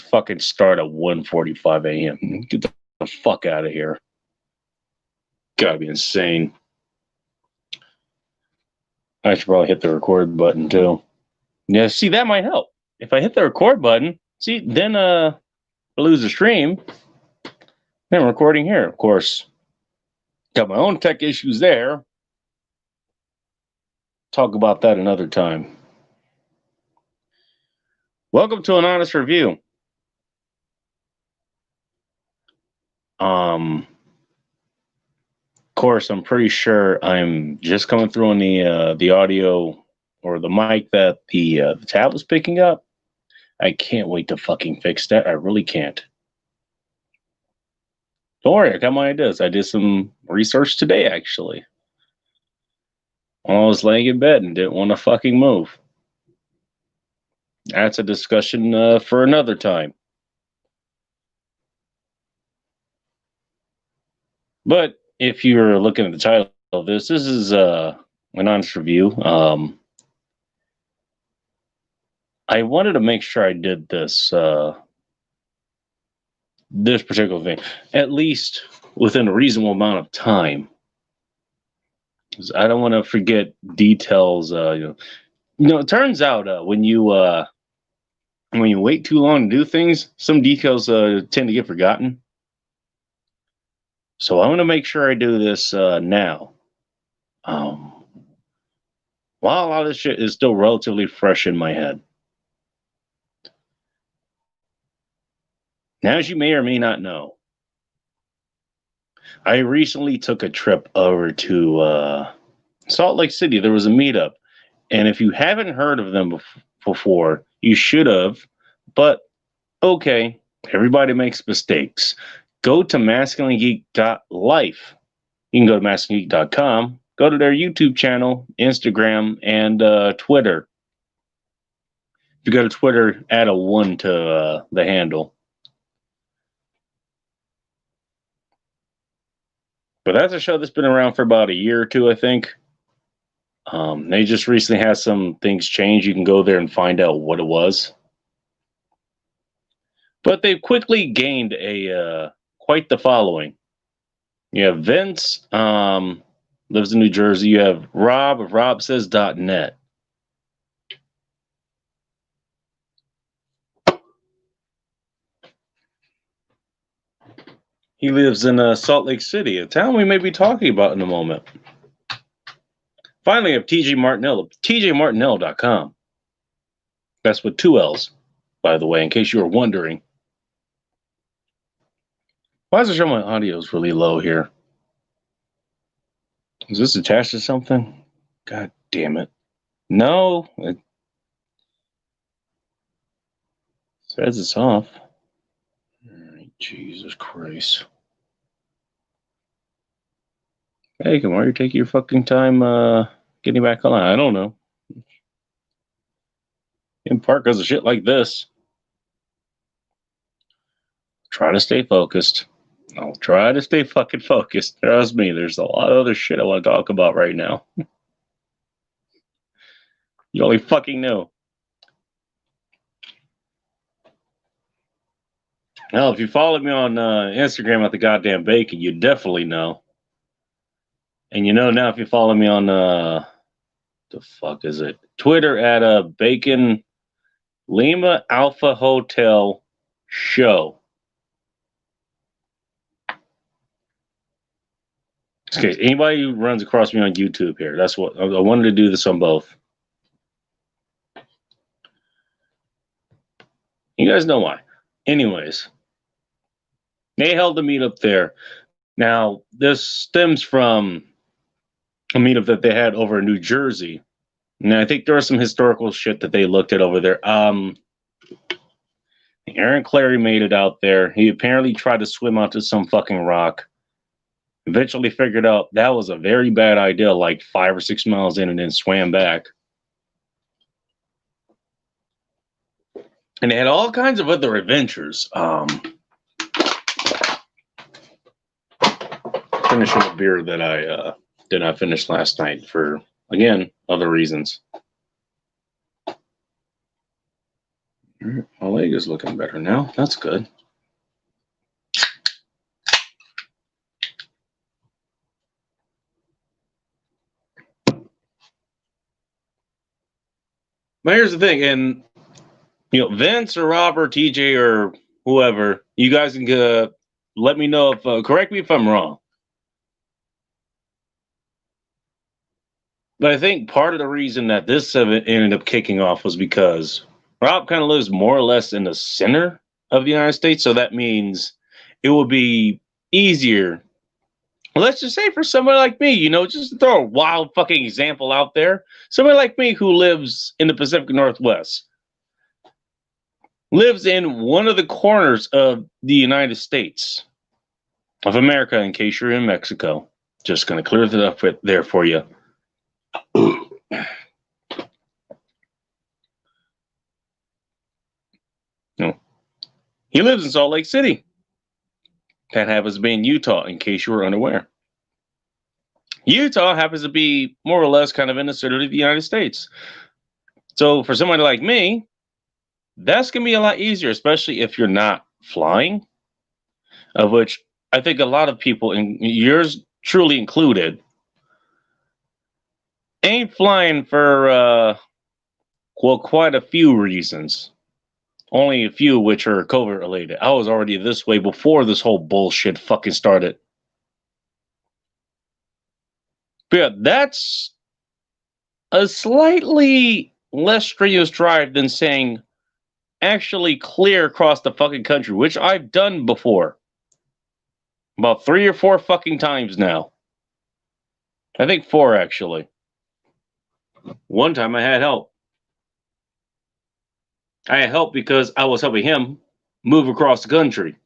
fucking start at 1:45 a.m. Get the fuck out of here. Gotta be insane. I should probably hit the record button too. Yeah, see, that might help. If I hit the record button, see, then I lose the stream. Then I'm recording here, of course. Got my own tech issues there. Talk about that another time. Welcome to an honest review. Of course, I'm pretty sure I'm just coming through on the audio or the mic that the tablet's picking up. I can't wait to fucking fix that. I really can't. Don't worry, I got my ideas. I did some research today, actually. I was laying in bed and didn't want to fucking move. That's a discussion for another time. But if you're looking at the title of this is an honest review. I wanted to make sure I did this this particular thing, at least within a reasonable amount of time. I don't want to forget details. It turns out when you wait too long to do things, some details tend to get forgotten. So I want to make sure I do this now. While a lot of this shit is still relatively fresh in my head. Now, as you may or may not know, I recently took a trip over to Salt Lake City. There was a meetup. And if you haven't heard of them before, you should have. But, okay, everybody makes mistakes. Go to MasculineGeek.life. You can go to MasculineGeek.com. Go to their YouTube channel, Instagram, and Twitter. If you go to Twitter, add a 1 to the handle. But that's a show that's been around for about a year or two, I think. They just recently had some things change. You can go there and find out what it was. But they've quickly gained quite the following. You have Vince, lives in New Jersey. You have Rob of robsays.net. He lives in Salt Lake City, a town we may be talking about in a moment. Finally, I have TJ Martinell, tjmartinell.com. That's with 2 L's, by the way, in case you were wondering. Why does it show my audio is really low here? Is this attached to something? God damn it. No. It says it's off. All right, Jesus Christ. Hey, come on, you take your fucking time getting back online. I don't know. In part because of shit like this. Try to stay focused. I'll try to stay fucking focused. Trust me, there's a lot of other shit I want to talk about right now. You only fucking know. Now, if you follow me on Instagram at the goddamn bacon, you definitely know. And you know now if you follow me on the fuck is it? Twitter at Bacon Lima Alpha Hotel Show. Okay, anybody who runs across me on YouTube here, that's what I wanted to do this on both. You guys know why. Anyways, they held a meetup there. Now, this stems from a meetup that they had over in New Jersey. And I think there was some historical shit that they looked at over there. Aaron Clary made it out there. He apparently tried to swim out to some fucking rock. Eventually figured out that was a very bad idea, like 5 or 6 miles in, and then swam back. And they had all kinds of other adventures. Finishing a beer that I did not finish last night for, again, other reasons. My leg is looking better now. That's good. But here's the thing, and Vince or Robert, TJ or whoever, you guys can let me know if correct me if I'm wrong. But I think part of the reason that this event ended up kicking off was because Rob kind of lives more or less in the center of the United States, so that means it would be easier. Let's just say for somebody like me, just to throw a wild fucking example out there, somebody like me who lives in the Pacific Northwest, lives in one of the corners of the United States of America, in case you're in Mexico. Just going to clear that up there for you. He lives in Salt Lake City. That happens to be in Utah, in case you were unaware. Utah happens to be more or less kind of in the center of the United States. So for somebody like me, that's going to be a lot easier, especially if you're not flying, of which I think a lot of people, and yours truly included, ain't flying for, quite a few reasons. Only a few which are COVID related. I was already this way before this whole bullshit fucking started. But yeah, that's a slightly less strenuous drive than saying actually clear across the fucking country, which I've done before. About 3 or 4 fucking times now. I think 4 actually. One time I had help. I had help because I was helping him move across the country.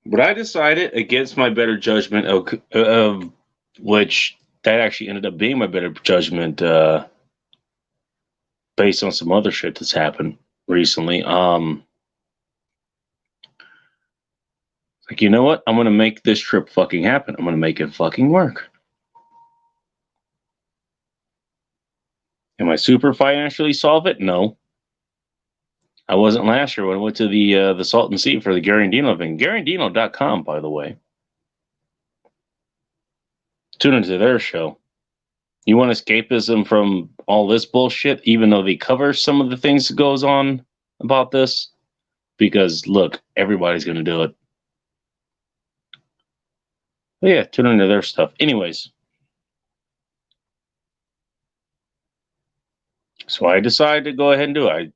But I decided against my better judgment of which that actually ended up being my better judgment based on some other shit that's happened recently. Like, you know what? I'm going to make this trip fucking happen. I'm going to make it fucking work. Am I super financially solve it? No. I wasn't last year when I went to the Salton Sea for the Garandino event. Garandino.com, by the way. Tune into their show. You want escapism from all this bullshit, even though they cover some of the things that goes on about this? Because, look, everybody's going to do it. But yeah, tune into their stuff. Anyways. So I decided to go ahead and do it. I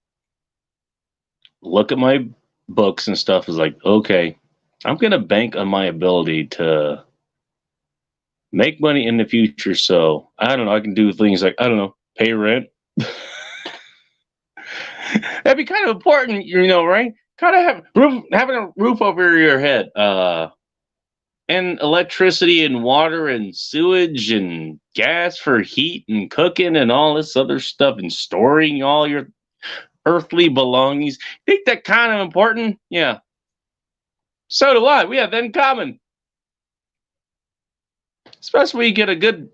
look at my books and stuff, is like, okay, I'm going to bank on my ability to make money in the future. So I don't know, I can do things like, I don't know, pay rent. That'd be kind of important, right? Kind of having a roof over your head, and electricity and water and sewage and gas for heat and cooking and all this other stuff, and storing all your earthly belongings. Think that kind of important? Yeah. So do I. We have that in common. Especially when you get a good,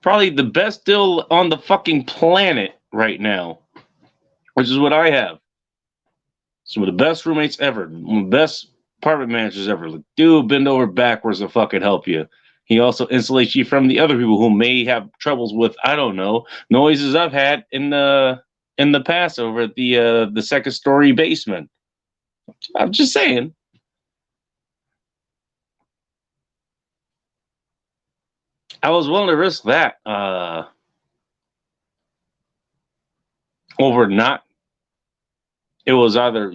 probably the best deal on the fucking planet right now, which is what I have. Some of the best roommates ever, one of the best apartment managers ever. Like, dude, bend over backwards to fucking help you. He also insulates you from the other people who may have troubles with, I don't know, noises I've had in the past over at the second story basement. I'm just saying. I was willing to risk that over not. It was either,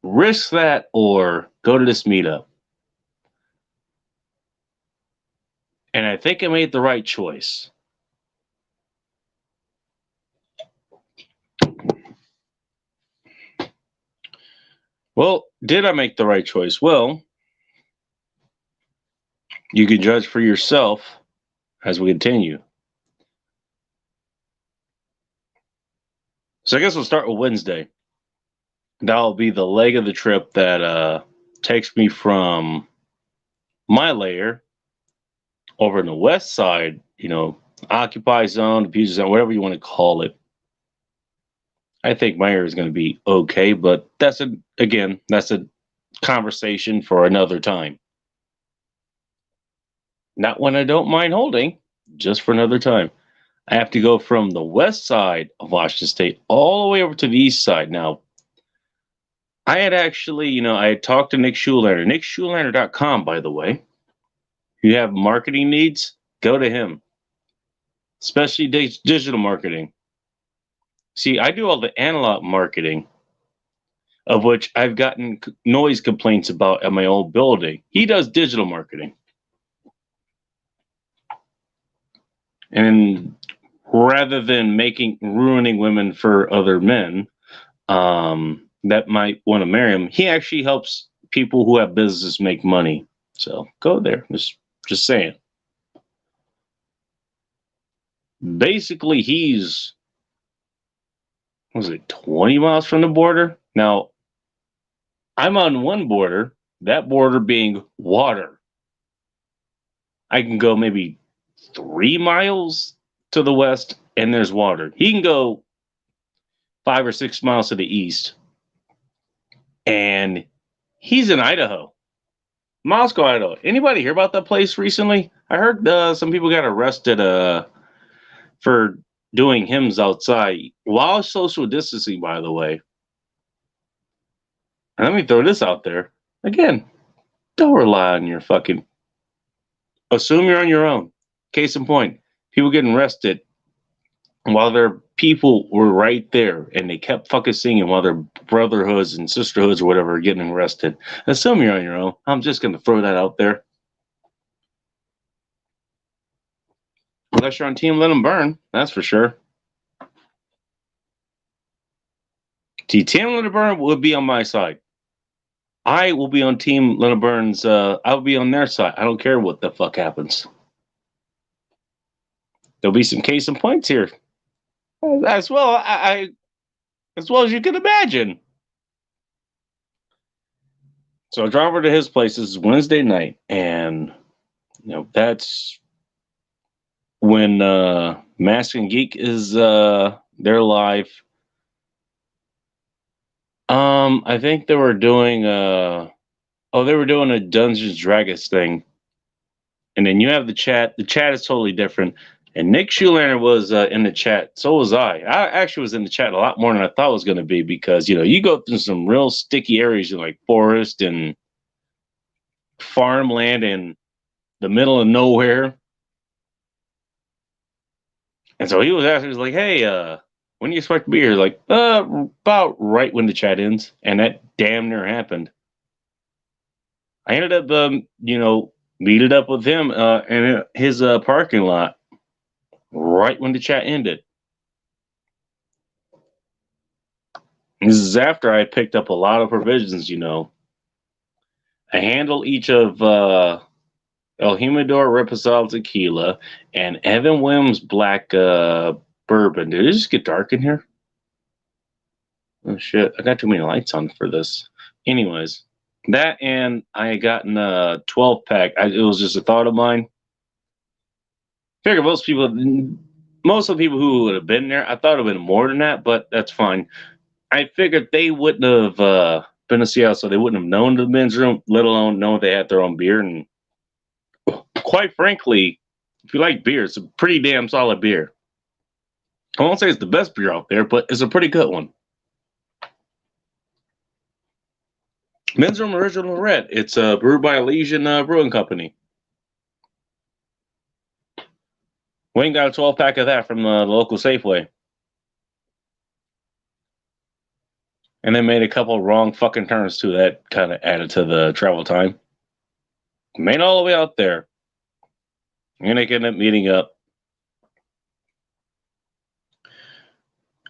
risk that or go to this meetup. And I think I made the right choice. Well, did I make the right choice? Well, you can judge for yourself as we continue. So I guess we'll start with Wednesday. That'll be the leg of the trip that takes me from my layer over in the west side, Occupy Zone, Abuser Zone, whatever you want to call it. I think my area is going to be okay, but that's a conversation for another time. Not one I don't mind holding, just for another time. I have to go from the west side of Washington State all the way over to the east side. Now, I had actually, I had talked to Nick Schulaner, NickSchulaner.com, by the way. If you have marketing needs, go to him, especially digital marketing. See, I do all the analog marketing, of which I've gotten noise complaints about at my old building. He does digital marketing. And rather than ruining women for other men that might want to marry him, he actually helps people who have business make money. So go there. Just saying. Basically, he's 20 miles from the border? Now, I'm on one border, that border being water. I can go maybe 3 miles to the west, and there's water. He can go 5 or 6 miles to the east, and he's in Idaho. Moscow, Idaho. Anybody hear about that place recently? I heard some people got arrested for doing hymns outside while social distancing, by the way. And let me throw this out there. Again, don't rely on your fucking... Assume you're on your own. Case in point, people getting arrested while their people were right there and they kept fucking singing while their brotherhoods and sisterhoods or whatever are getting arrested. Assume you're on your own. I'm just going to throw that out there. Unless you're on Team Let 'Em Burn, that's for sure. See, Team Let 'Em Burn would be on my side. I will be on Team Let 'Em Burn's, I'll be on their side. I don't care what the fuck happens. There'll be some case in points here. As well, as well as you can imagine. So I drive over to his place. This is Wednesday night, and that's when Masculine Geek is they're live. I think they were doing they were doing a Dungeons Dragons thing. And then you have the chat. The chat is totally different. And Nick Schulaner was in the chat. So was I. I actually was in the chat a lot more than I thought it was going to be because, you go through some real sticky areas like forest and farmland in the middle of nowhere. And so he was asking, he was like, hey, when do you expect to be here? Like, about right when the chat ends. And that damn near happened. I ended up, meeted up with him in his parking lot right when the chat ended. This is after I picked up a lot of provisions, I handle each of El Humidor Reposado Tequila and Evan Williams Black Bourbon. Did it just get dark in here? Oh, shit. I got too many lights on for this. Anyways, that and I had gotten a 12-pack. It was just a thought of mine. I figure most of the people who would have been there, I thought it would have been more than that, but that's fine. I figured they wouldn't have been to Seattle, so they wouldn't have known the men's room, let alone know they had their own beer. And quite frankly, if you like beer, it's a pretty damn solid beer. I won't say it's the best beer out there, but it's a pretty good one. Men's Room Original Red. It's brewed by Elysian Brewing Company. Wayne got a 12-pack of that from the local Safeway. And they made a couple wrong fucking turns too. That kind of added to the travel time. Made all the way out there. And they ended up meeting up.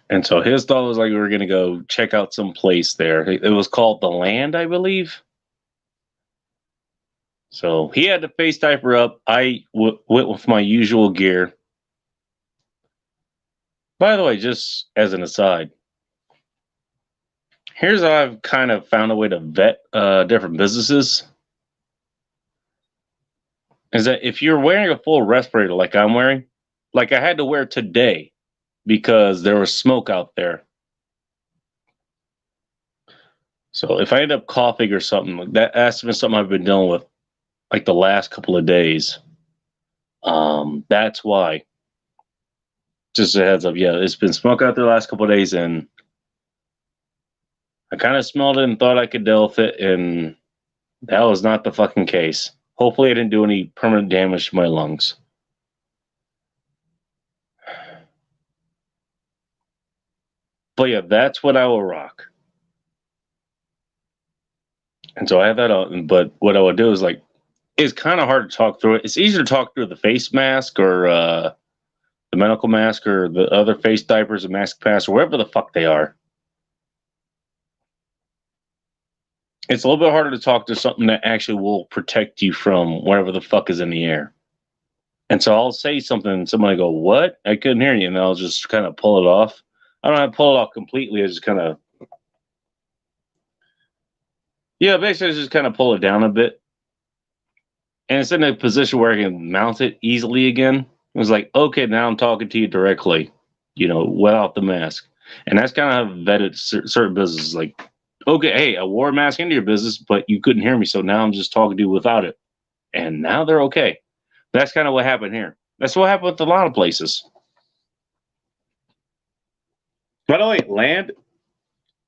And so his thought was like we were going to go check out some place there. It was called The Land, I believe. So he had to face diaper up. I went with my usual gear. By the way, just as an aside, Here's how I've kind of found a way to vet different businesses. Is that if you're wearing a full respirator like I'm wearing, like I had to wear today because there was smoke out there. So if I end up coughing or something, like that's been something I've been dealing with like the last couple of days. That's why. Just a heads up, yeah, it's been smoke out there the last couple of days, and I kind of smelled it and thought I could deal with it, and that was not the fucking case. Hopefully, I didn't do any permanent damage to my lungs. But yeah, that's what I will rock. And so I have that on. But what I would do is like, it's kind of hard to talk through it. It's easier to talk through the face mask or the medical mask or the other face diapers and mask pass or whatever the fuck they are. It's a little bit harder to talk to something that actually will protect you from whatever the fuck is in the air. And so I'll say something and somebody go, "What? I couldn't hear you." And I'll just kind of pull it off. I don't have to pull it off completely. I just kind of, yeah, basically just kind of pull it down a bit. And it's in a position where I can mount it easily again. It was like, okay, now I'm talking to you directly, without the mask. And that's kind of how I've vetted certain businesses. Like, okay, hey, I wore a mask into your business, but you couldn't hear me. So now I'm just talking to you without it. And now they're okay. That's kind of what happened here. That's what happened with a lot of places. By the way, land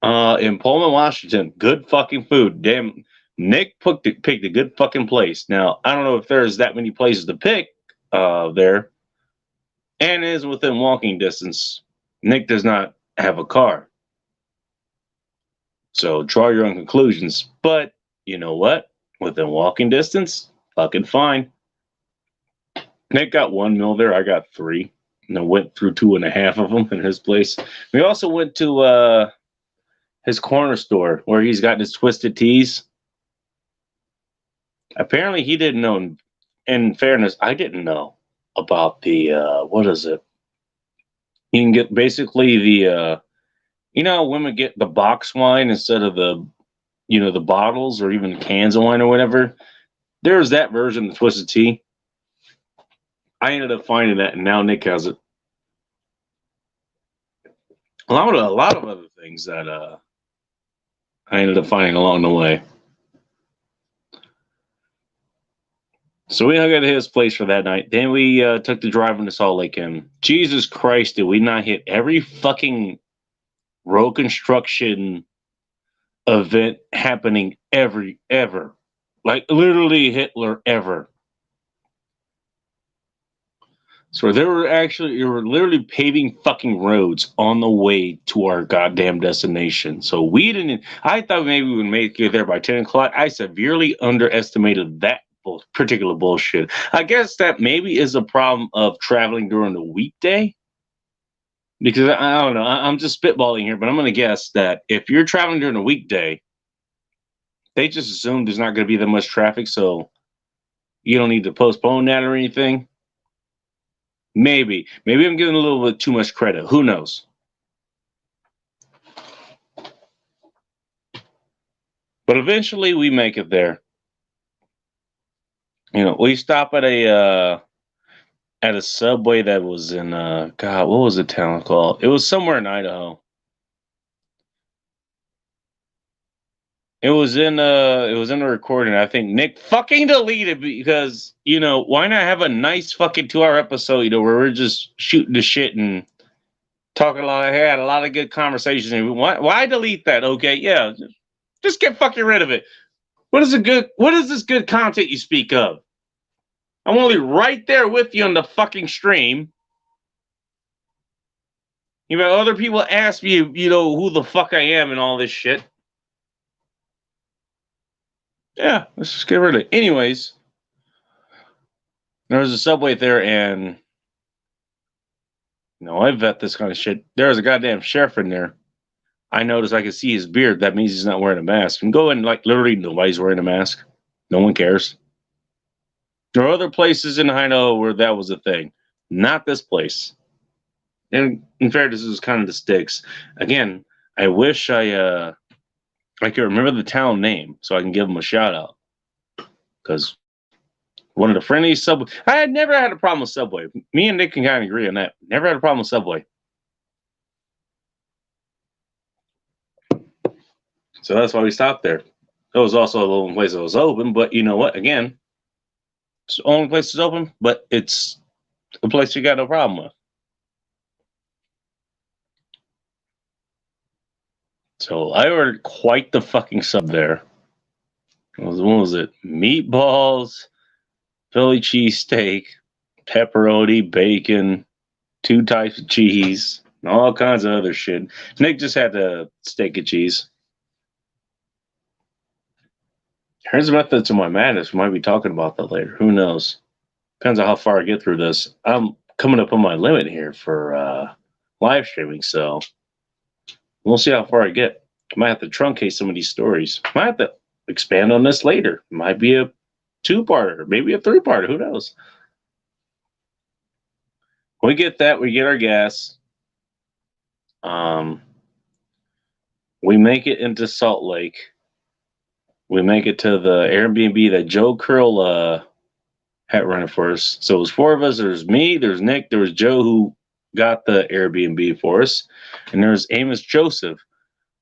in Pullman, Washington, good fucking food. Damn, Nick picked a good fucking place. Now, I don't know if there's that many places to pick there, and it is within walking distance. Nick does not have a car. So draw your own conclusions. But you know what? Within walking distance, fucking fine. Nick got 1 meal there. I got 3. And I went through 2.5 of them in his place. We also went to his corner store where he's got his twisted teas. Apparently, he didn't know. In fairness, I didn't know about the what is it? You can get basically the women get the box wine instead of the bottles or even cans of wine or whatever. There's that version of twisted tea. I ended up finding that, and now Nick has it. A lot of other things that I ended up finding along the way. So we hung out at his place for that night. Then we took the drive into Salt Lake, and Jesus Christ, did we not hit every fucking road construction event happening ever. Like literally Hitler ever. So they were literally paving fucking roads on the way to our goddamn destination. So I thought maybe we would make it there by 10 o'clock. I severely underestimated that particular bullshit. I guess that maybe is a problem of traveling during the weekday. Because I don't know, I'm just spitballing here, but I'm going to guess that if you're traveling during a weekday, they just assume there's not going to be that much traffic, so you don't need to postpone that or anything. Maybe I'm giving a little bit too much credit. Who knows? But eventually we make it there. We stop at a Subway that was in God, what was the town called? It was somewhere in Idaho. It was in the recording. I think Nick fucking deleted because why not have a nice fucking 2-hour episode, where we're just shooting the shit and talking had a lot of good conversations. And why delete that? Okay, yeah, just get fucking rid of it. What is this good content you speak of? I'm only right there with you on the fucking stream. Other people ask me, who the fuck I am and all this shit. Yeah, let's just get rid of it. Anyways, there was a Subway there, and I vet this kind of shit. There was a goddamn sheriff in there. I noticed I could see his beard. That means he's not wearing a mask. And go and literally nobody's wearing a mask. No one cares. There are other places in Idaho where that was a thing. Not this place. And in fairness, this is kind of the sticks. Again, I wish I I can remember the town name, so I can give them a shout out. Because one of the friendliest Subway, I had never had a problem with Subway. Me and Nick can kind of agree on that. Never had a problem with Subway. So that's why we stopped there. It was also the only place that was open, but you know what? Again, it's the only place that's open, but it's a place you got no problem with. So I ordered quite the fucking sub there. What was it? Meatballs, Philly cheesesteak, pepperoni, bacon, 2 types of cheese, and all kinds of other shit. Nick just had the steak and cheese. Here's a method to my madness. We might be talking about that later. Who knows? Depends on how far I get through this. I'm coming up on my limit here for live streaming, so we'll see how far I get. I might have to truncate some of these stories. Might have to expand on this later. Might be a 2-parter, maybe a 3-parter. Who knows? When we get that, we get our gas. We make it into Salt Lake. We make it to the Airbnb that Joe Curl had running for us. So it was 4 of us. There's me, there's Nick, there was Joe who got the Airbnb for us, and there's Amos Joseph.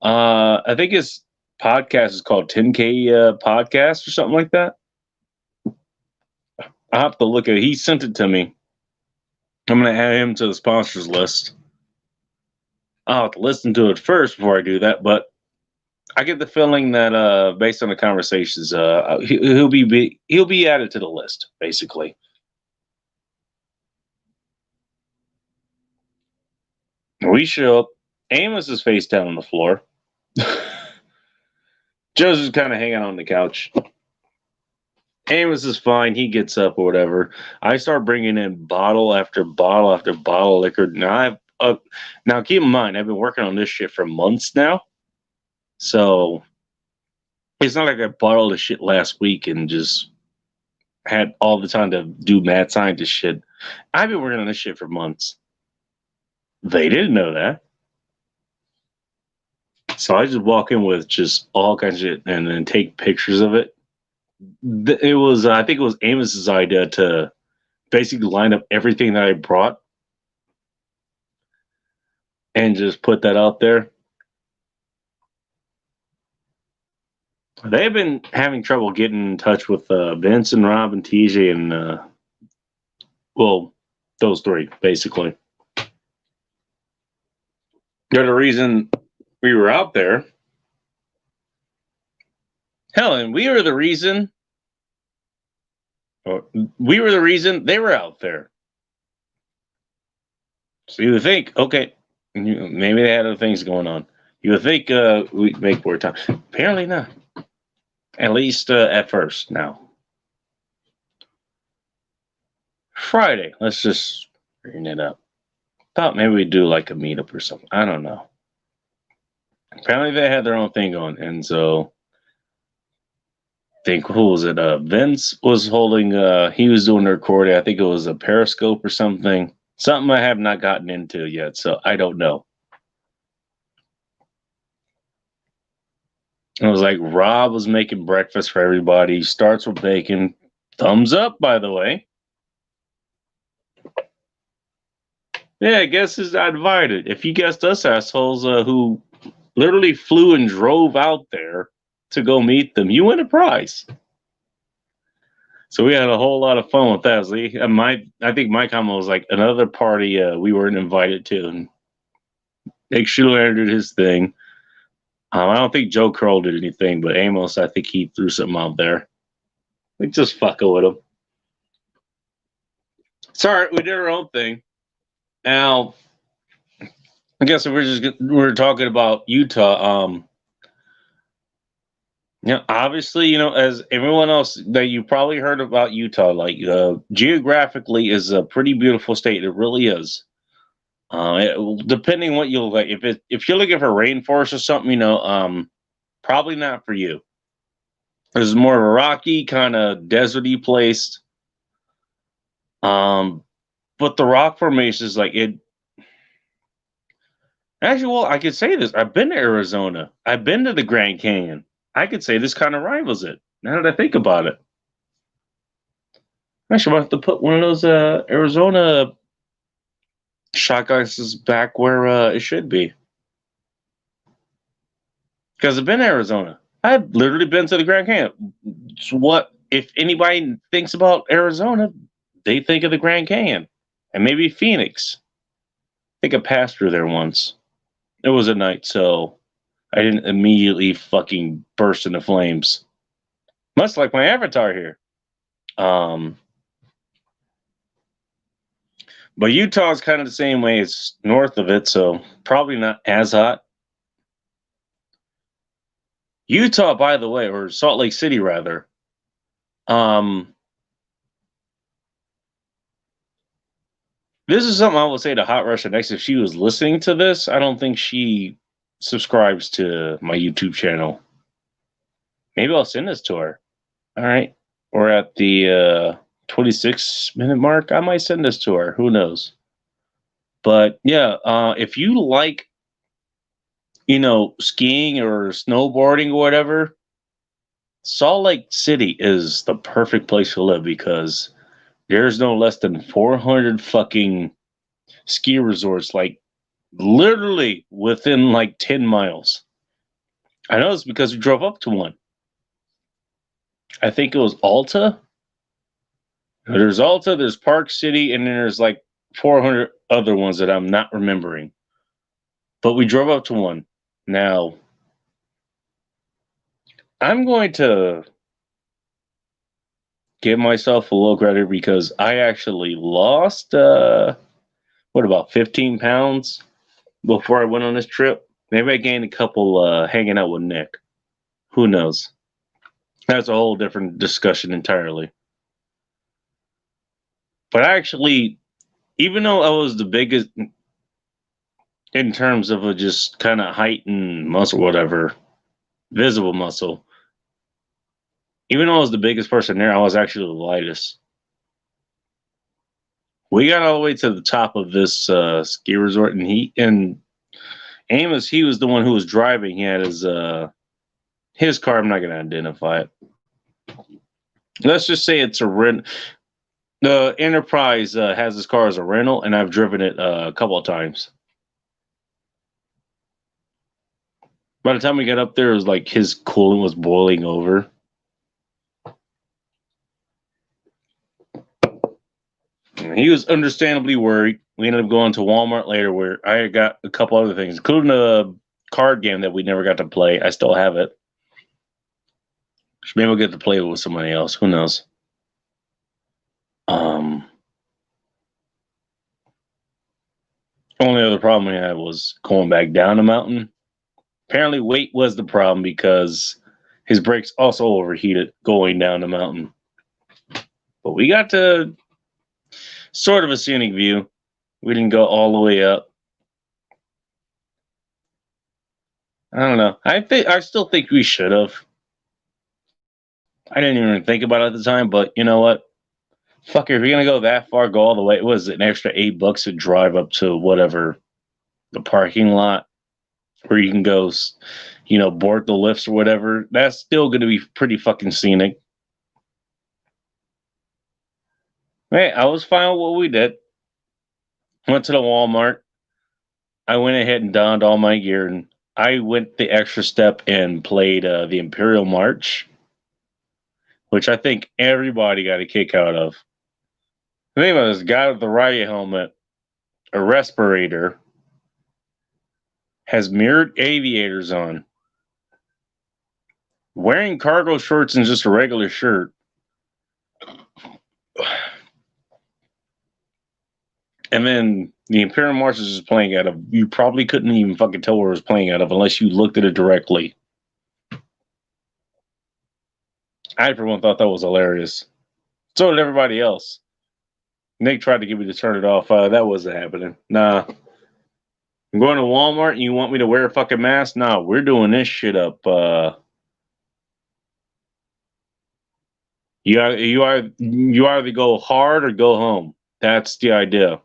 I think his podcast is called 10K Podcast or something like that. I'll have to look at it. He sent it to me. I'm going to add him to the sponsors list. I'll have to listen to it first before I do that, but I get the feeling that based on the conversations, he'll be added to the list, basically. We show up. Amos is face down on the floor. Joe's just kind of hanging on the couch. Amos is fine. He gets up or whatever. I start bringing in bottle after bottle after bottle of liquor. Now keep in mind, I've been working on this shit for months now. So it's not like I bought all the shit last week and just had all the time to do mad scientist shit. I've been working on this shit for months. They didn't know that. So I just walk in with just all kinds of shit and then take pictures of it. It was, I think it was Amos's idea to basically line up everything that I brought and just put that out there. They've been having trouble getting in touch with Vince and Rob and TJ and, well, those 3, basically. They're the reason we were out there. Hell, and we were the reason they were out there. So you would think, okay, maybe they had other things going on. You would think we'd make more time. Apparently not. At least at first now. Friday, let's just bring it up. Thought maybe we'd do like a meetup or something. I don't know. Apparently they had their own thing going, and so I think who was it? Vince was holding. He was doing the recording. I think it was a Periscope or something. Something I have not gotten into yet, so I don't know. It was like Rob was making breakfast for everybody. Starts with bacon. Thumbs up, by the way. Yeah, I guess it's not invited. If you guessed us assholes who literally flew and drove out there to go meet them, you win a prize. So we had a whole lot of fun with that. I think my comment was like another party we weren't invited to. And Nick Schulaner did his thing. I don't think Joe Curl did anything, but Amos, I think he threw something out there. Like just fucking with him. It's all right. We did our own thing. Now, I guess if we're talking about Utah. Yeah, obviously, as everyone else that you probably heard about Utah, like geographically is a pretty beautiful state. It really is. Depending what you look like, if you're looking for rainforest or something, probably not for you. It's more of a rocky kind of deserty place. But the rock formation is like it. Actually, well, I could say this. I've been to Arizona. I've been to the Grand Canyon. I could say this kind of rivals it. Now that I think about it. Actually, we'll have to put one of those Arizona shot glasses back where it should be. Because I've been to Arizona. I've literally been to the Grand Canyon. So what if anybody thinks about Arizona, they think of the Grand Canyon. And maybe Phoenix. I think I passed through there once. It was at night, so I didn't immediately fucking burst into flames. Much like my avatar here. But Utah's kind of the same way. It's north of it, so probably not as hot. Utah, by the way, or Salt Lake City rather. This is something I will say to Hot Russia next. If she was listening to this, I don't think she subscribes to my YouTube channel. Maybe I'll send this to her. All right. We're at the 26-minute mark. I might send this to her. Who knows? But yeah, if you like, skiing or snowboarding or whatever, Salt Lake City is the perfect place to live because there's no less than 400 fucking ski resorts, like literally within like 10 miles. I know it's because we drove up to one. I think it was Alta. There's Alta, there's Park City, and then there's like 400 other ones that I'm not remembering. But we drove up to one. Now, I'm going to give myself a little credit because I actually lost, about 15 pounds before I went on this trip. Maybe I gained a couple hanging out with Nick. Who knows? That's a whole different discussion entirely. But actually, even though I was the biggest in terms of a just kind of height and muscle, whatever, visible muscle, even though I was the biggest person there, I was actually the lightest. We got all the way to the top of this ski resort, and Amos, he was the one who was driving. He had his car. I'm not going to identify it. Let's just say it's a rent. The Enterprise has this car as a rental, and I've driven it a couple of times. By the time we got up there, it was like his coolant was boiling over. He was understandably worried. We ended up going to Walmart later where I got a couple other things, including a card game that we never got to play. I still have it. Maybe we'll get to play it with somebody else. Who knows? Only other problem we had was going back down the mountain. Apparently, weight was the problem because his brakes also overheated going down the mountain. But we got to sort of a scenic view. We didn't go all the way up. I don't know. I still think we should have. I didn't even think about it at the time, but you know what? Fuck, if you're gonna go that far, go all the way. It was an extra $8 to drive up to whatever the parking lot where you can go, board the lifts or whatever. That's still gonna be pretty fucking scenic. Hey, I was fine with what we did. Went to the Walmart. I went ahead and donned all my gear, and I went the extra step and played the Imperial March, which I think everybody got a kick out of. The name of this guy with the riot helmet, a respirator, has mirrored aviators on, wearing cargo shorts and just a regular shirt. And then the Imperial March is just playing out of. You probably couldn't even fucking tell where it was playing out of unless you looked at it directly. I, for one, thought that was hilarious. So did everybody else. Nick tried to get me to turn it off. That wasn't happening. Nah. I'm going to Walmart and you want me to wear a fucking mask? Nah, we're doing this shit up. You either go hard or go home. That's the idea.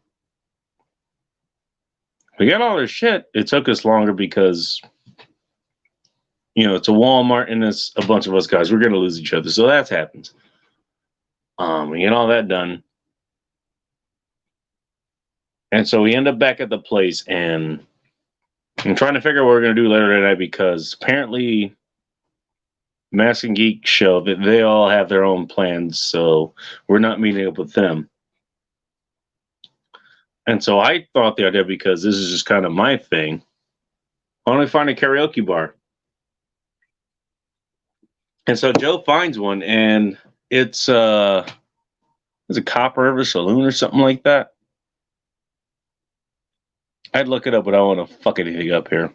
We got all our shit. It took us longer because, it's a Walmart and it's a bunch of us guys. We're going to lose each other. So that's happened. We get all that done. And so we end up back at the place, and I'm trying to figure out what we're going to do later tonight because apparently Mask and Geek show that they all have their own plans. So we're not meeting up with them. And so I thought the idea, because this is just kind of my thing, I want to find a karaoke bar. And so Joe finds one, and it's a Copper River Saloon or something like that. I'd look it up, but I don't want to fuck anything up here.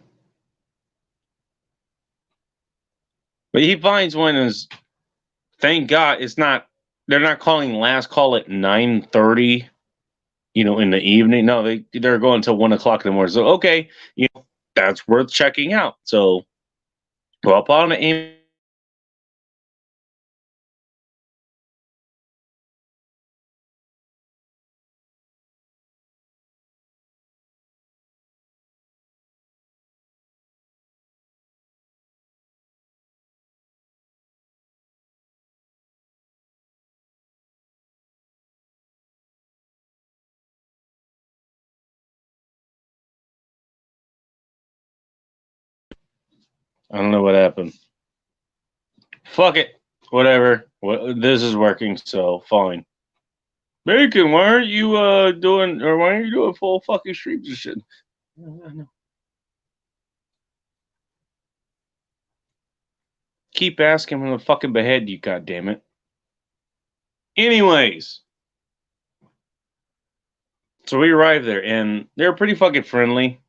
But he finds one, and thank God they're not calling last call at 9:30, in the evening. No, they're going until 1 o'clock in the morning. So, okay, that's worth checking out. So, go up on the aim. I don't know what happened. Fuck it. Whatever. This is working, so fine. Bacon, why aren't you why aren't you doing full fucking streams and shit? Keep asking him to fucking behead you, goddammit. Anyways. So we arrived there, and they're pretty fucking friendly.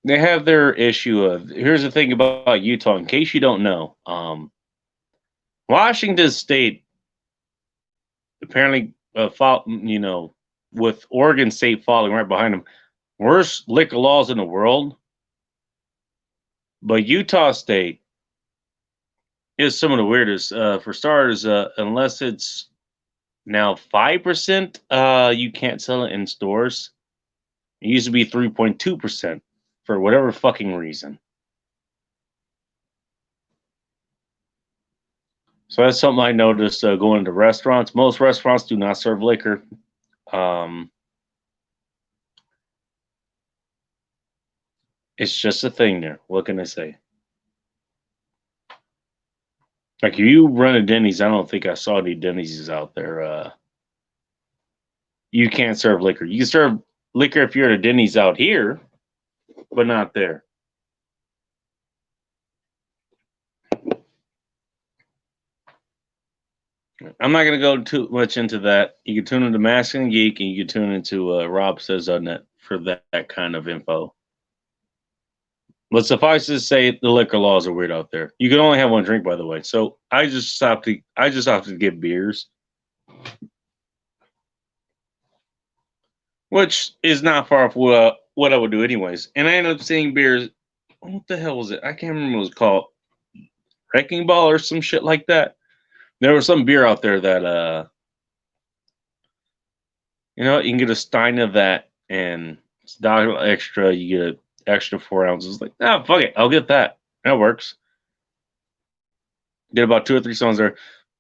They have their issue of, here's the thing about Utah, in case you don't know. Washington State apparently, with Oregon State following right behind them, worst liquor laws in the world. But Utah State is some of the weirdest. For starters, unless it's now 5%, you can't sell it in stores. It used to be 3.2% for whatever fucking reason. So that's something I noticed going to restaurants. Most restaurants do not serve liquor. It's just a thing there. What can I say? Like, if you run a Denny's, I don't think I saw any Denny's out there. You can't serve liquor. You can serve liquor if you're at a Denny's out here, but not there. I'm not going to go too much into that. You can tune into Mask and Geek, and you can tune into RobSays.net for that kind of info. But suffice to say, the liquor laws are weird out there. You can only have one drink, by the way. So I just opted to get beers, which is not far off what I would do anyways. And I ended up seeing beers. What the hell was it? I can't remember what it was called. Wrecking Ball or some shit like that. There was some beer out there that you can get a stein of that, and it's $1 extra. You get an extra 4 ounces. Like, fuck it, I'll get that. That works. Did about 2 or 3 songs there.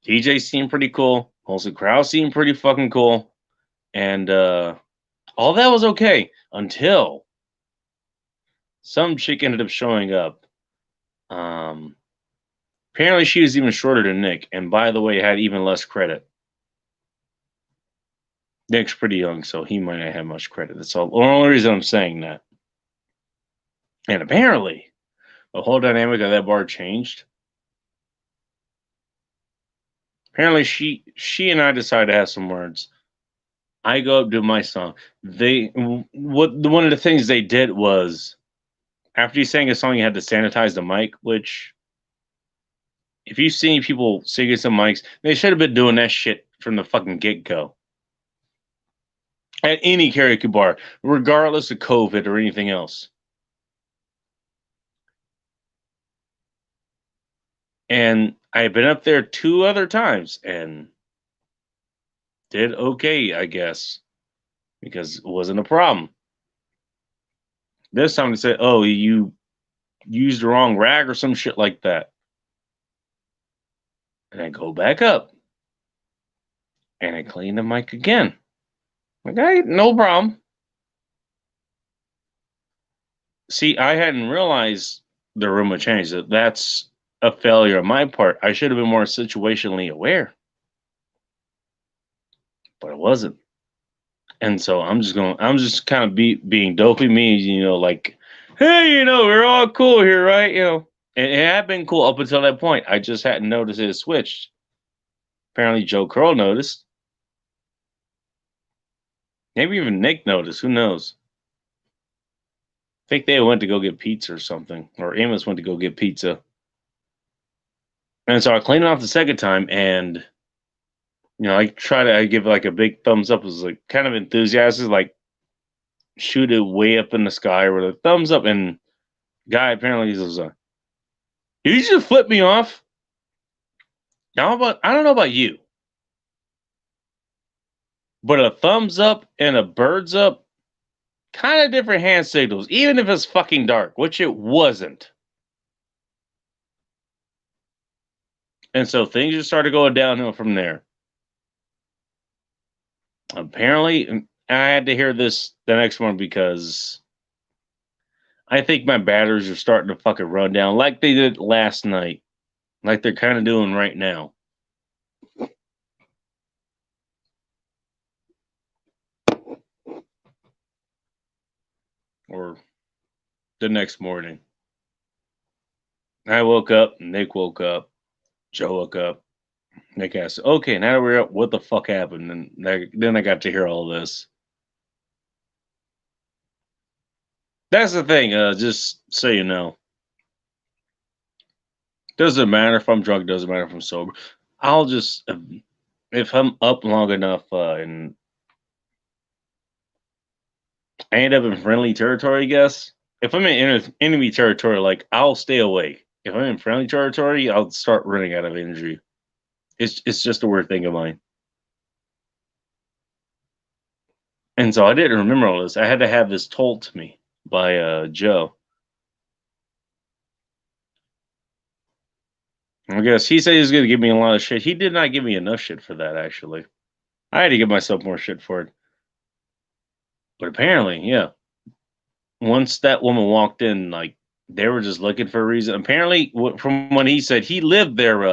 DJ seemed pretty cool. Also, crowd seemed pretty fucking cool, and all that was okay until some chick ended up showing up. Apparently, she was even shorter than Nick, and by the way, had even less credit. Nick's pretty young, so he might not have much credit. That's all. The only reason I'm saying that. And apparently, the whole dynamic of that bar changed. Apparently, she and I decided to have some words. I go up, do my song. One of the things they did was, after you sang a song, you had to sanitize the mic, which, if you've seen people singing some mics, they should have been doing that shit from the fucking get-go. At any karaoke bar, regardless of COVID or anything else. And I had been up there 2 other times, and did okay, I guess, because it wasn't a problem. This time they said, oh, you used the wrong rag or some shit like that. And I go back up and I clean the mic again. Okay, no problem. See, I hadn't realized the room had changed. That's a failure on my part. I should have been more situationally aware, but I wasn't. And so I'm just kind of being dopey me, like, hey, we're all cool here, right? And it had been cool up until that point. I just hadn't noticed it had switched. Apparently Joe Curl noticed. Maybe even Nick noticed. Who knows? I think they went to go get pizza or something, or Amos went to go get pizza. And so I cleaned it off the second time, and I give like a big thumbs up. It was like kind of enthusiastic, like shoot it way up in the sky with a thumbs up. And guy apparently was like, "You just flip me off." I don't know about you, but a thumbs up and a birds up, kind of different hand signals, even if it's fucking dark, which it wasn't. And so things just started going downhill from there. Apparently, I had to hear this the next one because I think my batteries are starting to fucking run down like they did last night, like they're kind of doing right now. Or the next morning. I woke up, Nick woke up, Joe woke up. Nick asked, okay, now that we're up, what the fuck happened? And then I got to hear all this. That's the thing, just so you know. Doesn't matter if I'm drunk, doesn't matter if I'm sober. I'll just, if I'm up long enough and I end up in friendly territory, I guess. If I'm in enemy territory, like, I'll stay awake. If I'm in friendly territory, I'll start running out of energy. It's just a weird thing of mine. And so I didn't remember all this. I had to have this told to me by Joe. I guess he said he was going to give me a lot of shit. He did not give me enough shit for that, actually. I had to give myself more shit for it. But apparently, yeah. Once that woman walked in, like, they were just looking for a reason. Apparently, from what he said, he lived there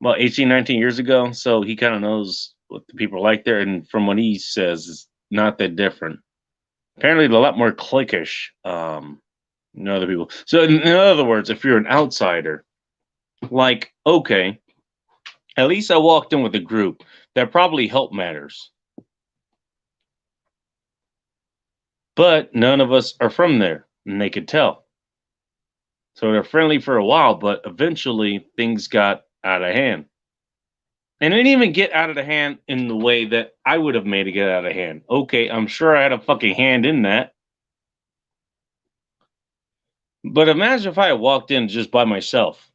about 18, 19 years ago. So he kind of knows what the people are like there. And from what he says, it's not that different. Apparently, they're a lot more cliquish than other people. So, in other words, if you're an outsider, like, okay, at least I walked in with a group that probably help matters. But none of us are from there, and they could tell. So they're friendly for a while, but eventually things got out of hand. And it didn't even get out of the hand in the way that I would have made it get out of hand. Okay, I'm sure I had a fucking hand in that. But imagine if I had walked in just by myself.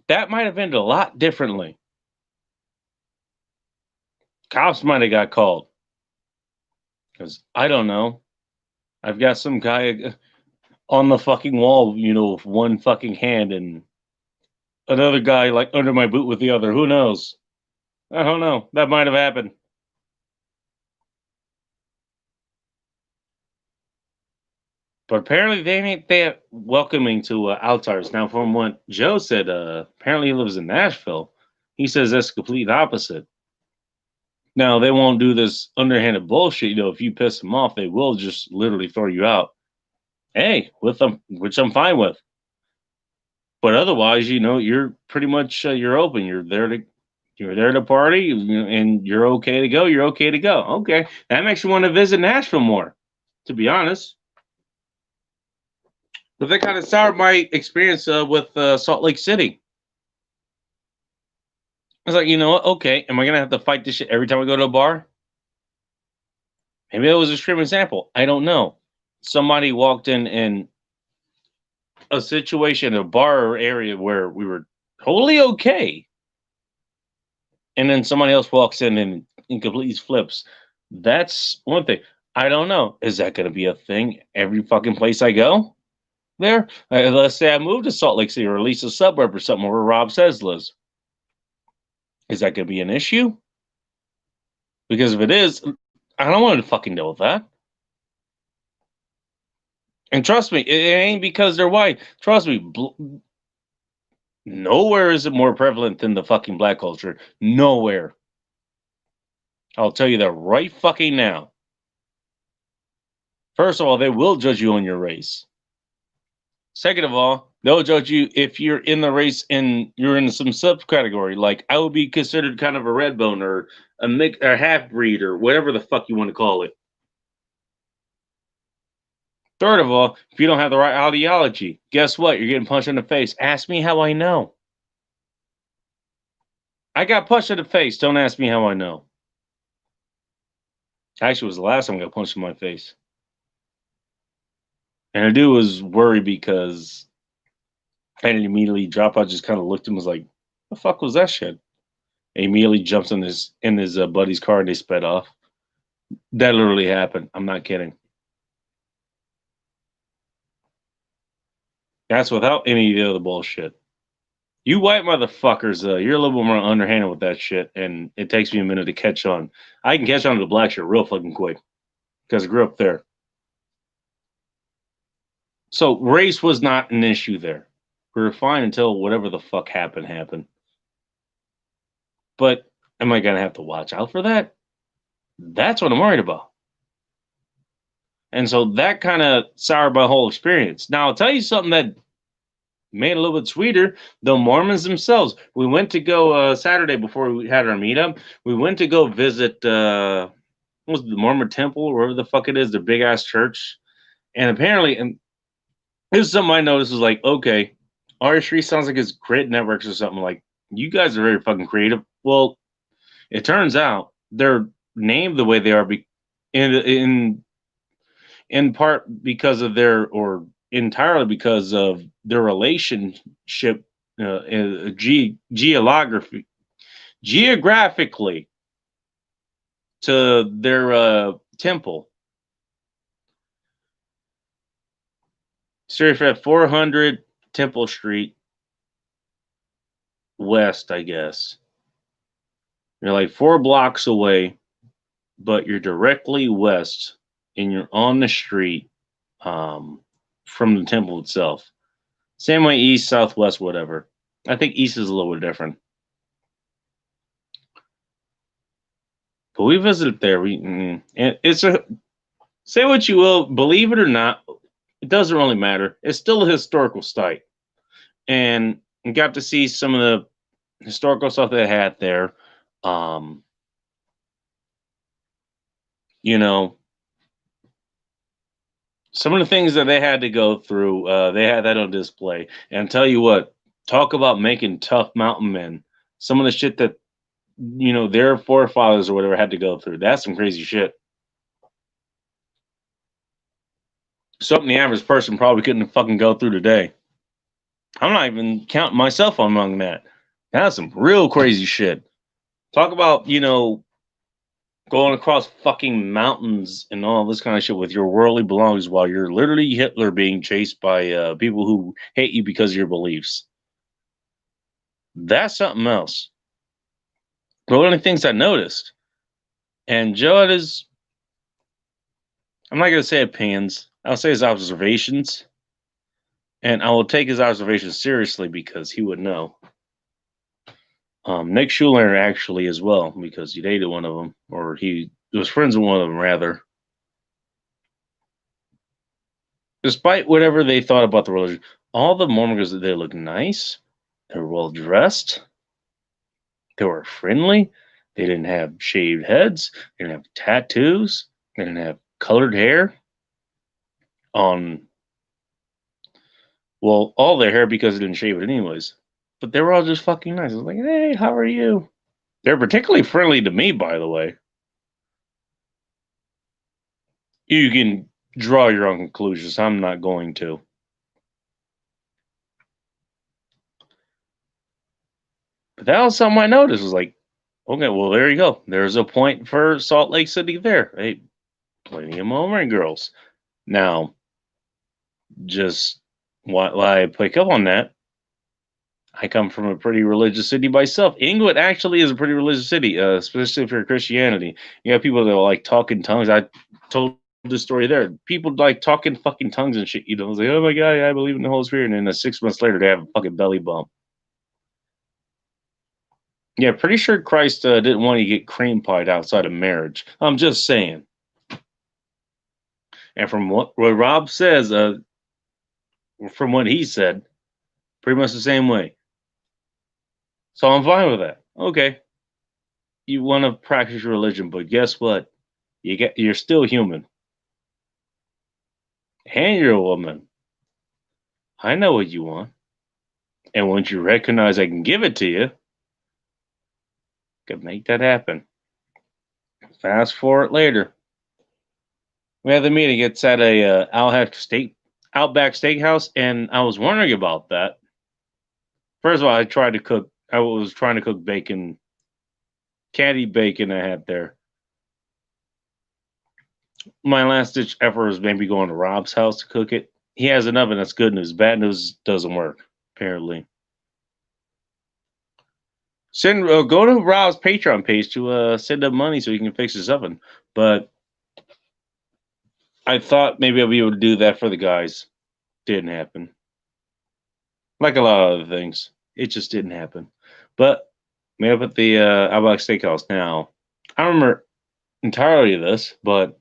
That might have ended a lot differently. Cops might have got called. Because I don't know. I've got some guy on the fucking wall, with one fucking hand and another guy like under my boot with the other. Who knows? I don't know. That might have happened. But apparently they ain't that welcoming to outsiders. Now, from what Joe said, apparently he lives in Nashville. He says that's the complete opposite. Now, they won't do this underhanded bullshit. If you piss them off, they will just literally throw you out. Hey, with them, which I'm fine with. But otherwise, you're pretty much you're open. You're there to party, and you're okay to go. You're okay to go. Okay, that makes you want to visit Nashville more, to be honest. But that kind of soured my experience with Salt Lake City. I was like, you know what? Okay, am I gonna have to fight this shit every time I go to a bar? Maybe that was a extreme example. I don't know. Somebody walked in a situation, a bar area where we were totally okay. and then somebody else walks in and completely flips. That's one thing. I don't know. Is that going to be a thing every fucking place I go? There, let's say I move to Salt Lake City or at least a suburb or something where Rob says lives. Is that going to be an issue? Because if it is, I don't want to fucking deal with that. And trust me, it ain't because they're white. Trust me, nowhere is it more prevalent than the fucking black culture. Nowhere. I'll tell you that right fucking now. First of all, they will judge you on your race. Second of all, they'll judge you if you're in the race and you're in some subcategory. Like I would be considered kind of a red bone or a mix or half breed or whatever the fuck you want to call it. Third of all, if you don't have the right ideology, guess what? You're getting punched in the face. Ask me how I know. I got punched in the face. Don't ask me how I know. Actually, it was the last time I got punched in my face. And the dude was worried because I didn't immediately drop. I just kind of looked at him and was like, the fuck was that shit? He immediately jumps in his buddy's car and they sped off. That literally happened. I'm not kidding. That's without any of the other bullshit. You white motherfuckers, you're a little bit more underhanded with that shit, and it takes me a minute to catch on. I can catch on to the black shit real fucking quick because I grew up there. So race was not an issue there. We were fine until whatever the fuck happened. But am I gonna have to watch out for that? That's what I'm worried about. And so that kind of soured my whole experience. Now I'll tell you something that made it a little bit sweeter. The Mormons themselves. We went to go Saturday before we had our meetup. We went to go visit what was it, the Mormon temple, or wherever the fuck it is, the big ass church. And apparently, and this is something I noticed was like, okay, our street sounds like it's grid networks or something. Like, you guys are very fucking creative. Well, it turns out they're named the way they are in part because of their, or entirely because of their relationship geographically to their temple. So if you're at 400 Temple Street West, I guess you're like 4 blocks away, but you're directly west and you're on the street from the temple itself. Same way east, southwest, whatever. I think east is a little bit different. But we visited there. And it's a, say what you will, believe it or not, it doesn't really matter. It's still a historical site. And got to see some of the historical stuff they had there. You know, some of the things that they had to go through, they had that on display. And tell you what, talk about making tough mountain men. Some of the shit that, you know, their forefathers or whatever had to go through. That's some crazy shit. Something the average person probably couldn't fucking go through today. I'm not even counting myself among that. That's some real crazy shit. Talk about, you know, going across fucking mountains and all this kind of shit with your worldly belongings while you're literally Hitler being chased by people who hate you because of your beliefs. That's something else. But one of the things I noticed, and Joe had his, I'm not going to say opinions, I'll say his observations. And I will take his observations seriously because he would know. Nick Schulaner actually as well, because he dated one of them, or he was friends with one of them, rather. Despite whatever they thought about the religion, all the Mormons, they looked nice, they were well dressed, they were friendly, they didn't have shaved heads, they didn't have tattoos, they didn't have colored hair on, well, all their hair because they didn't shave it anyways. But they were all just fucking nice. I was like, hey, how are you? They're particularly friendly to me, by the way. You can draw your own conclusions. I'm not going to. But that was something I noticed. Was like, Okay, well, there you go. There's a point for Salt Lake City there. Hey, plenty of Mormon girls. Now, just why I pick up on that, I come from a pretty religious city myself. England actually is a pretty religious city, especially for Christianity. You have people that are like talking tongues. I told this story there. People like talking fucking tongues and shit. You know, it's like, oh my god, I believe in the Holy Spirit, and then 6 months later they have a fucking belly bump. Yeah, pretty sure Christ didn't want you to get cream pied outside of marriage. I'm just saying. And from what Rob says, from what he said, pretty much the same way. So I'm fine with that. Okay, you want to practice your religion, but guess what? You're still human, and you're a woman. I know what you want, and once you recognize I can give it to you, can make that happen. Fast forward later, we had the meeting. It's at a Outback Steakhouse, and I was wondering about that. First of all, I was trying to cook bacon, candy bacon I had there. My last ditch effort was maybe going to Rob's house to cook it. He has an oven. That's good news. Bad news, doesn't work apparently. Go to Rob's Patreon page to send him money so he can fix his oven. But I thought maybe I'll be able to do that for the guys. Didn't happen. Like a lot of other things, it just didn't happen. But maybe up at the Outback Steakhouse now. I don't remember entirely of this, but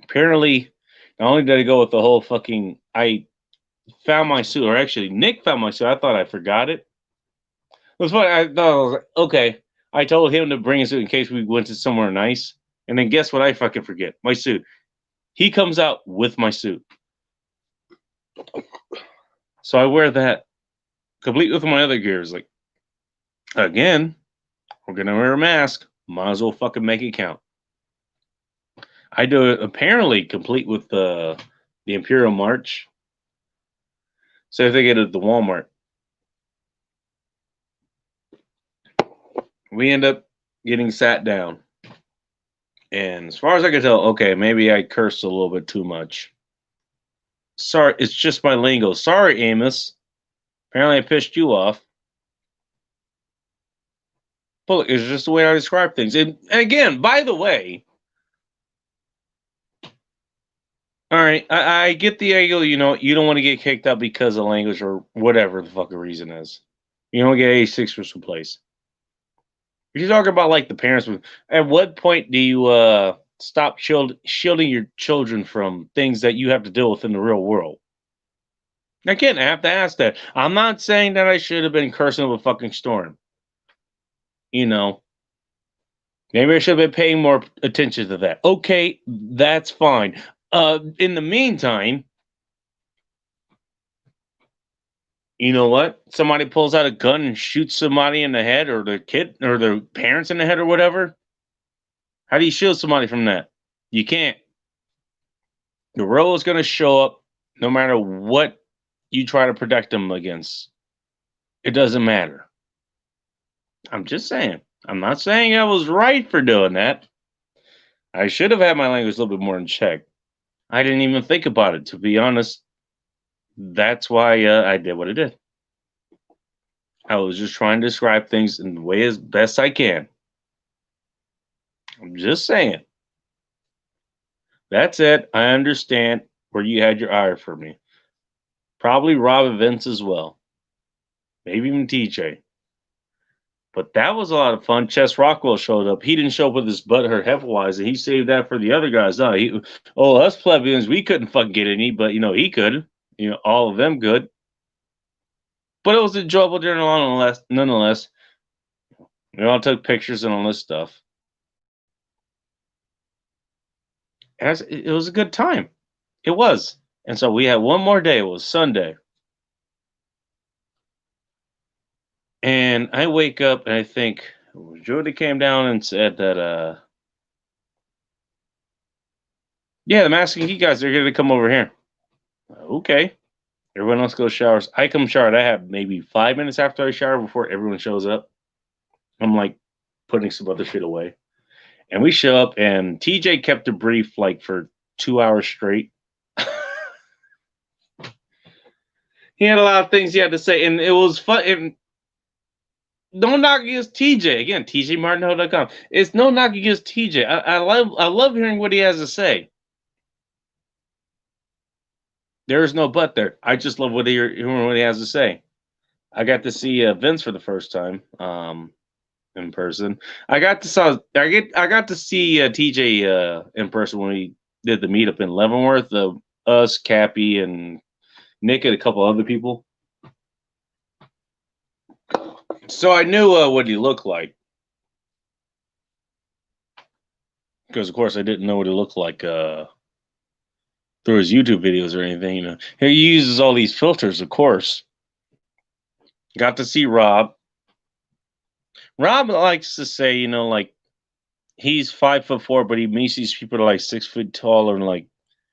apparently, not only did I go with the whole fucking, I found my suit, or actually, Nick found my suit. I thought I forgot it. It was funny. I thought I was like, okay. I told him to bring a suit in case we went to somewhere nice. And then guess what? I fucking forget my suit. He comes out with my suit. So I wear that complete with my other gears. Like, again, we're going to wear a mask. Might as well fucking make it count. I do it apparently complete with the Imperial March. So if they get it at the Walmart, we end up getting sat down. And as far as I can tell, okay, maybe I cursed a little bit too much. Sorry, it's just my lingo. Sorry, Amos. Apparently I pissed you off. But look, it's just the way I describe things. And again, by the way, all right, I get the angle, you know, you don't want to get kicked out because of language or whatever the fucking reason is. You don't get A6 for some place. You're talking about like the parents. At what point do you stop shielding your children from things that you have to deal with in the real world? Again, I have to ask that. I'm not saying that I should have been cursing up a fucking storm. You know, maybe I should have been paying more attention to that. Okay, that's fine. In the meantime, you know what? Somebody pulls out a gun and shoots somebody in the head, or the kid, or the parents in the head, or whatever. How do you shield somebody from that? You can't. The row is going to show up no matter what you try to protect them against. It doesn't matter. I'm just saying. I'm not saying I was right for doing that. I should have had my language a little bit more in check. I didn't even think about it, to be honest. That's why I did what I did. I was just trying to describe things in the way as best I can. I'm just saying. That's it. I understand where you had your ire for me. Probably Rob and Vince as well. Maybe even TJ. But that was a lot of fun. Chess Rockwell showed up. He didn't show up with his butt hurt Hefewise, and he saved that for the other guys. No, us plebeians, we couldn't fucking get any, but he could. All of them could. But it was enjoyable dinner nonetheless. We all took pictures and all this stuff. It was a good time. It was. And so we had one more day. It was Sunday. And I wake up and I think Jody came down and said that yeah, the Masculine Geek guys, they're gonna come over here. Okay. Everyone else goes showers. I come showered. I have maybe 5 minutes after I shower before everyone shows up. I'm like, putting some other shit away. And we show up, and TJ kept the brief like for 2 hours straight. He had a lot of things he had to say, and it was fun. And no knock against TJ. Again, TJMartinho.com. It's no knock against TJ. I love hearing what he has to say. There is no but there. I just love hearing what he has to say. I got to see Vince for the first time in person. I got to see TJ in person when we did the meetup in Leavenworth. Us, Cappy, and Nick, and a couple other people. So I knew what he looked like. Because, of course, I didn't know what he looked like through his YouTube videos or anything. You know, he uses all these filters, of course. Got to see Rob. Rob likes to say, you know, like he's 5'4", but he meets these people that are like 6 foot taller, and like,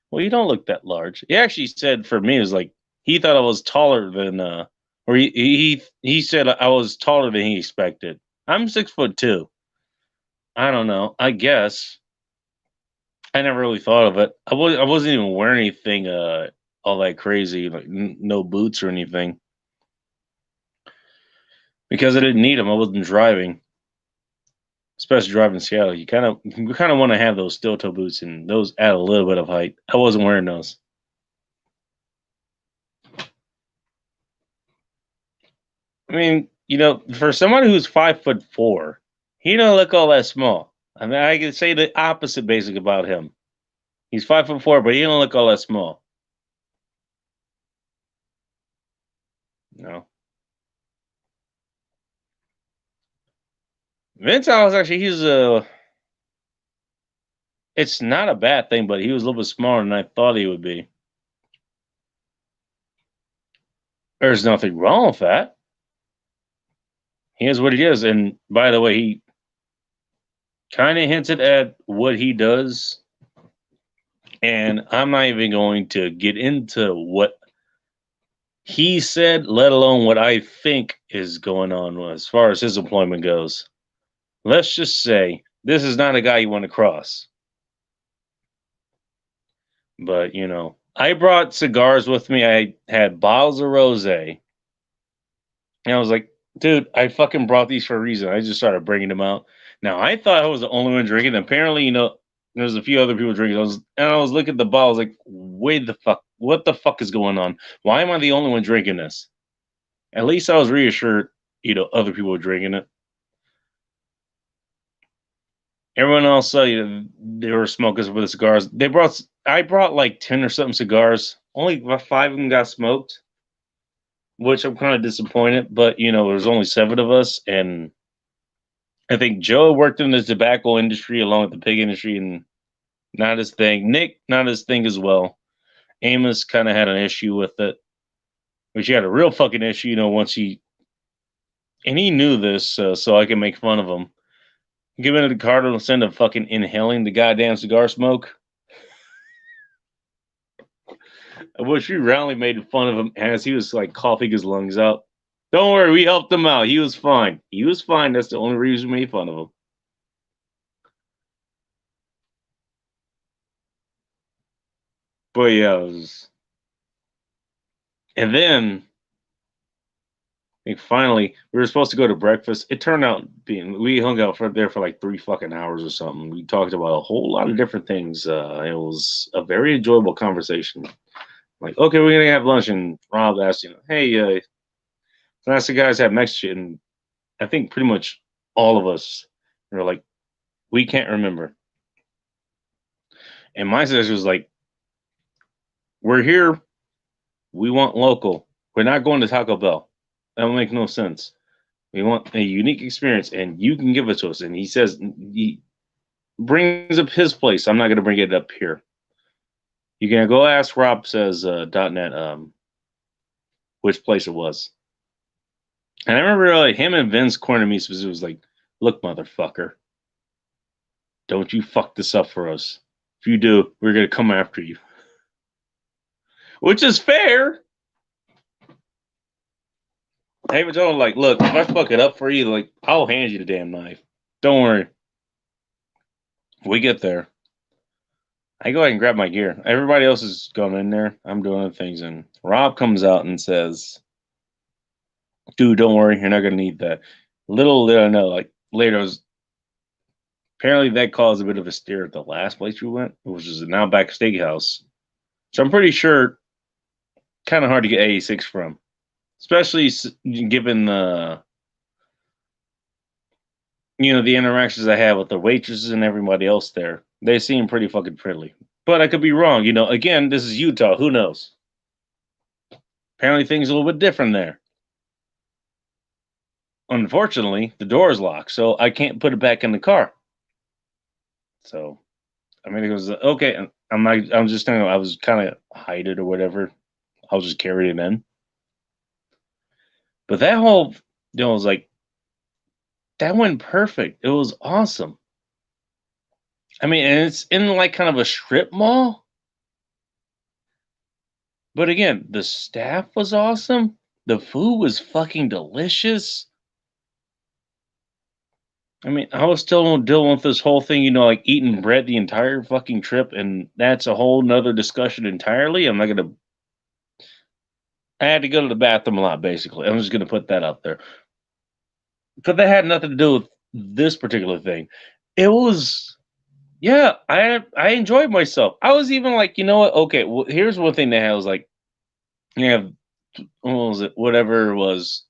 well, you don't look that large. He actually said for me, it was like he thought I was taller than, or he said I was taller than he expected. I'm 6'2". I don't know. I guess I never really thought of it. I wasn't even wearing anything all that crazy, like no boots or anything, because I didn't need them. I wasn't driving, especially driving in Seattle. You kind of want to have those steel toe boots, and those add a little bit of height. I wasn't wearing those. I mean, you know, for somebody who's 5'4", he don't look all that small. I mean, I could say the opposite basic about him. He's 5'4", but he don't look all that small. No. Vince Allen's actually, it's not a bad thing, but he was a little bit smaller than I thought he would be. There's nothing wrong with that. He is what he is. And by the way, he kind of hinted at what he does. And I'm not even going to get into what he said, let alone what I think is going on as far as his employment goes. Let's just say this is not a guy you want to cross. But, you know, I brought cigars with me. I had bottles of rosé. And I was like, dude, I fucking brought these for a reason. I just started bringing them out. Now, I thought I was the only one drinking. Apparently, you know, there's a few other people drinking. I was looking at the bottles like, wait the fuck, what the fuck is going on? Why am I the only one drinking this? At least I was reassured, you know, other people were drinking it. Everyone else, you know, they were smoking some of the cigars. I brought like 10 or something cigars. Only 5 of them got smoked, which I'm kind of disappointed. But, you know, there's only 7 of us. And I think Joe worked in the tobacco industry along with the pig industry, and not his thing. Nick, not his thing as well. Amos kind of had an issue with it, which he had a real fucking issue, you know, and he knew this, so I can make fun of him. Giving it to Carter instead of fucking inhaling the goddamn cigar smoke. I wish we roundly made fun of him as he was like coughing his lungs out. Don't worry, we helped him out. He was fine. He was fine. That's the only reason we made fun of him. But yeah, and then I think finally we were supposed to go to breakfast. It turned out we hung out there for like 3 fucking hours or something. We talked about a whole lot of different things. It was a very enjoyable conversation. Like, okay, we're gonna have lunch, and Rob asked, you know, hey, so that's the guys have Mexican. I think pretty much all of us were like, we can't remember. And my suggestion was like, we're here. We want local. We're not going to Taco Bell. That will make no sense. We want a unique experience, and you can give it to us. And he says, he brings up his place. I'm not going to bring it up here. You can go ask Rob says .net which place it was. And I remember like him and Vince cornered me. So it was like, look, motherfucker, don't you fuck this up for us. If you do, we're going to come after you. Which is fair. I even told him, like, look, if I fuck it up for you, like, I'll hand you the damn knife. Don't worry. We get there. I go ahead and grab my gear. Everybody else is going in there. I'm doing other things. And Rob comes out and says, dude, don't worry. You're not going to need that. Little did I know, like, later, apparently that caused a bit of a stir at the last place we went, which is an Outback Steakhouse. So I'm pretty sure kind of hard to get 86 from, especially given the the interactions I have with the waitresses and everybody else there. They seem pretty fucking friendly, but I could be wrong. Again, this is Utah. Who knows? Apparently, things are a little bit different there. Unfortunately, the door is locked, so I can't put it back in the car. So, I mean, it was okay. I'm just thinking. I was kind of hide it or whatever. I'll just carry it in. But that whole, was like, that went perfect. It was awesome. I mean, and it's in like kind of a strip mall. But again, the staff was awesome. The food was fucking delicious. I mean, I was still dealing with this whole thing, like eating bread the entire fucking trip, and that's a whole nother discussion entirely. I had to go to the bathroom a lot, basically. I'm just gonna put that out there. But that had nothing to do with this particular thing. It was, yeah, I enjoyed myself. I was even like, you know what? Okay, well, here's one thing that I was like, you have, what was it? Whatever it was,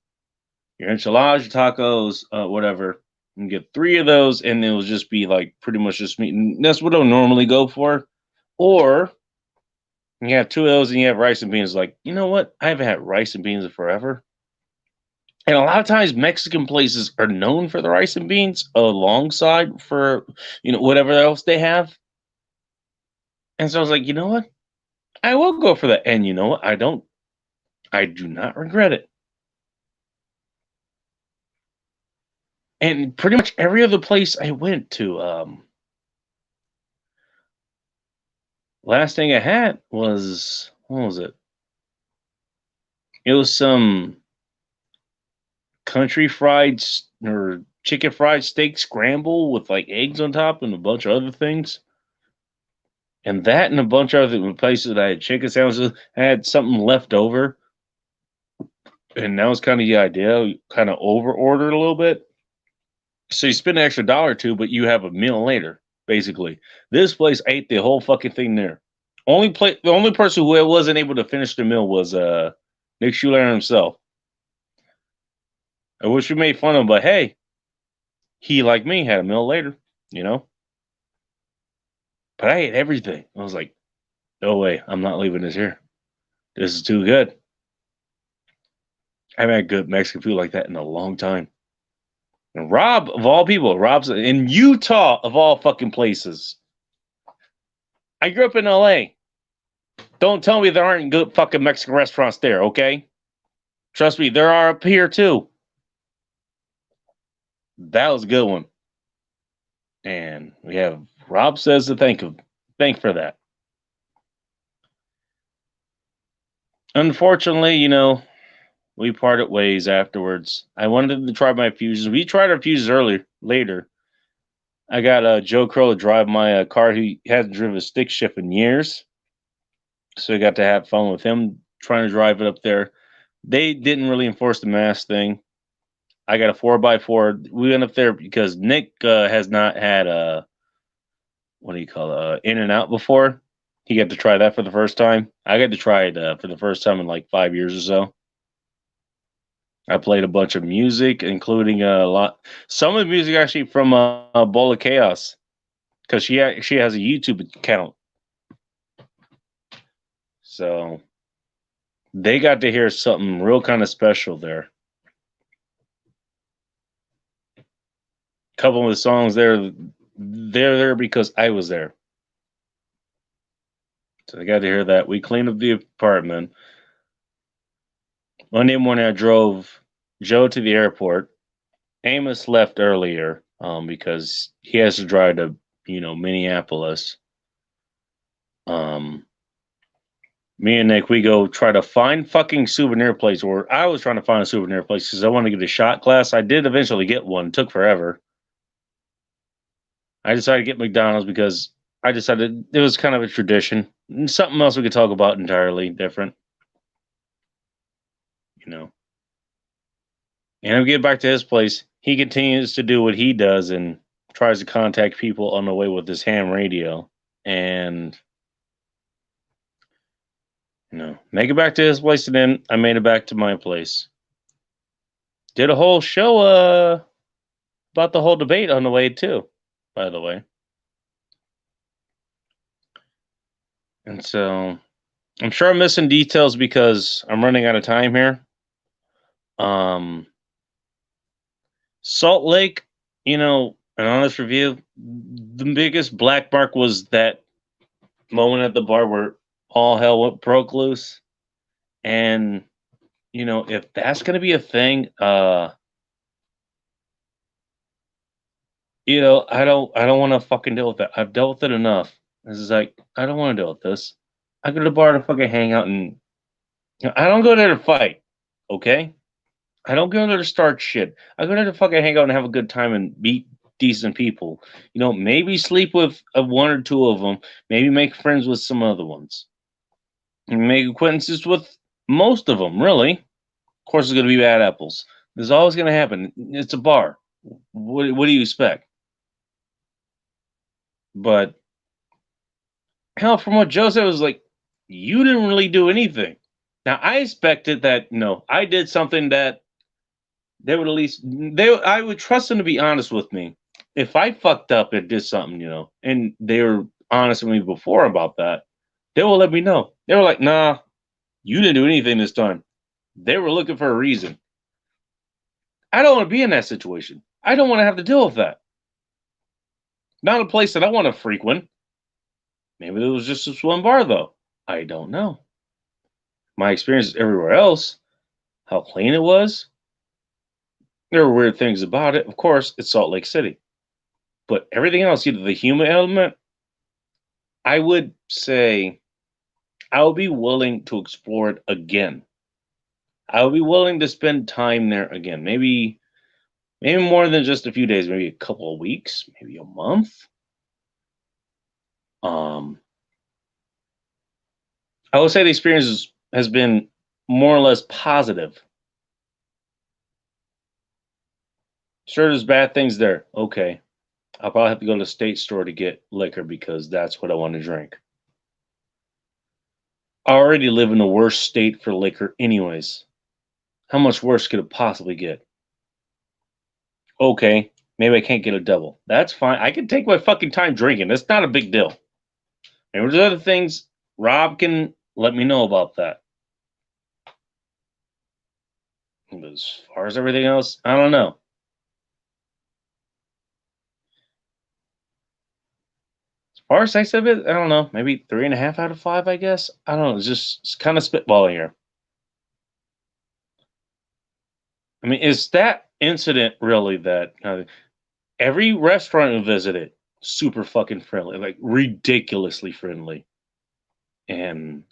your enchiladas, your tacos, whatever. And get 3 of those, and it'll just be like pretty much just meat. And that's what I'll normally go for. Or you have 2 of those, and you have rice and beans. Like, you know what? I haven't had rice and beans in forever. And a lot of times, Mexican places are known for the rice and beans alongside for whatever else they have. And so I was like, you know what? I will go for that. And you know what? I do not regret it. And pretty much every other place I went to, last thing I had was, what was it? It was some country fried or chicken fried steak scramble with like eggs on top and a bunch of other things. And that and a bunch of other places that I had chicken sandwiches, I had something left over. And that was kind of the idea, kind of over ordered a little bit. So you spend an extra $1 or 2, but you have a meal later, basically. This place ate the whole fucking thing there. The only person who wasn't able to finish the meal was Nick Schulaner himself. I wish we made fun of him, but hey, he, like me, had a meal later, But I ate everything. I was like, no way, I'm not leaving this here. This is too good. I haven't had good Mexican food like that in a long time. And Rob, of all people, Rob's in Utah, of all fucking places. I grew up in LA. Don't tell me there aren't good fucking Mexican restaurants there, okay? Trust me, there are up here too. That was a good one. And we have Rob says to thank for that. Unfortunately, we parted ways afterwards. I wanted to try my fuses. We tried our fuses later. I got Joe Crow to drive my car. He hasn't driven a stick shift in years. So I got to have fun with him trying to drive it up there. They didn't really enforce the mask thing. I got a 4x4. We went up there because Nick has not had what do you call it? In and out before. He got to try that for the first time. I got to try it for the first time in like 5 years or so. I played a bunch of music, including some of the music actually from Bowl of Chaos, because she has a YouTube account. So they got to hear something real kind of special there. A couple of the songs they're there because I was there. So they got to hear that. We cleaned up the apartment. Monday morning, I drove Joe to the airport. Amos left earlier because he has to drive to, Minneapolis. Me and Nick, we go try to find fucking souvenir place, or I was trying to find a souvenir place because I want to get a shot glass. I did eventually get one. It took forever. I decided to get McDonald's because I decided it was kind of a tradition. Something else we could talk about entirely different, you know. And I get back to his place. He continues to do what he does and tries to contact people on the way with his ham radio. And make it back to his place, and then I made it back to my place. Did a whole show about the whole debate on the way too, by the way. And so I'm sure I'm missing details because I'm running out of time here. Salt Lake, an honest review, the biggest black mark was that moment at the bar where all hell broke loose. And, if that's going to be a thing, I don't want to fucking deal with that. I've dealt with it enough. This is like, I don't want to deal with this. I go to the bar to fucking hang out and I don't go there to fight. Okay? I don't go there to start shit. I go there to fucking hang out and have a good time and meet decent people. Maybe sleep with one or two of them. Maybe make friends with some other ones. And make acquaintances with most of them, really. Of course, it's going to be bad apples. There's always going to happen. It's a bar. What do you expect? But hell, from what Joe said, it was like, you didn't really do anything. Now, I expected that, I did something that they would at least, I would trust them to be honest with me. If I fucked up and did something, and they were honest with me before about that, they will let me know. They were like, nah, you didn't do anything this time. They were looking for a reason. I don't want to be in that situation. I don't want to have to deal with that. Not a place that I want to frequent. Maybe it was just this one bar, though. I don't know. My experience everywhere else, how clean it was. There were weird things about it. Of course, it's Salt Lake City. But everything else, either the human element, I would say I would be willing to explore it again. I would be willing to spend time there again. Maybe more than just a few days, maybe a couple of weeks, maybe a month. I would say the experience has been more or less positive. Sure, there's bad things there. Okay. I'll probably have to go to the state store to get liquor because that's what I want to drink. I already live in the worst state for liquor, anyways. How much worse could it possibly get? Okay, maybe I can't get a double. That's fine. I can take my fucking time drinking. That's not a big deal. And there's other things. Rob can let me know about that. But as far as everything else, I don't know. As far as sex of it, I don't know. Maybe 3.5 out of 5, I guess. I don't know. It's kind of spitballing here. I mean, is that incident really that every restaurant we visited, super fucking friendly, like ridiculously friendly. And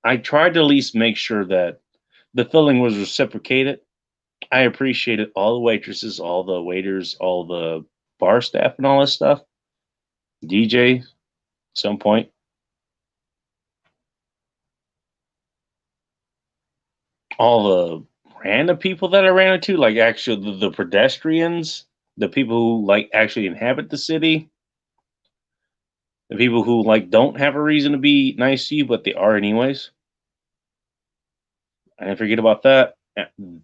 I tried to at least make sure that the feeling was reciprocated. I appreciated all the waitresses, all the waiters, all the bar staff, and all this stuff. DJ, at some point. All the random people that I ran into, like actually the pedestrians, the people who like actually inhabit the city, the people who like don't have a reason to be nice to you, but they are anyways. I didn't forget about that.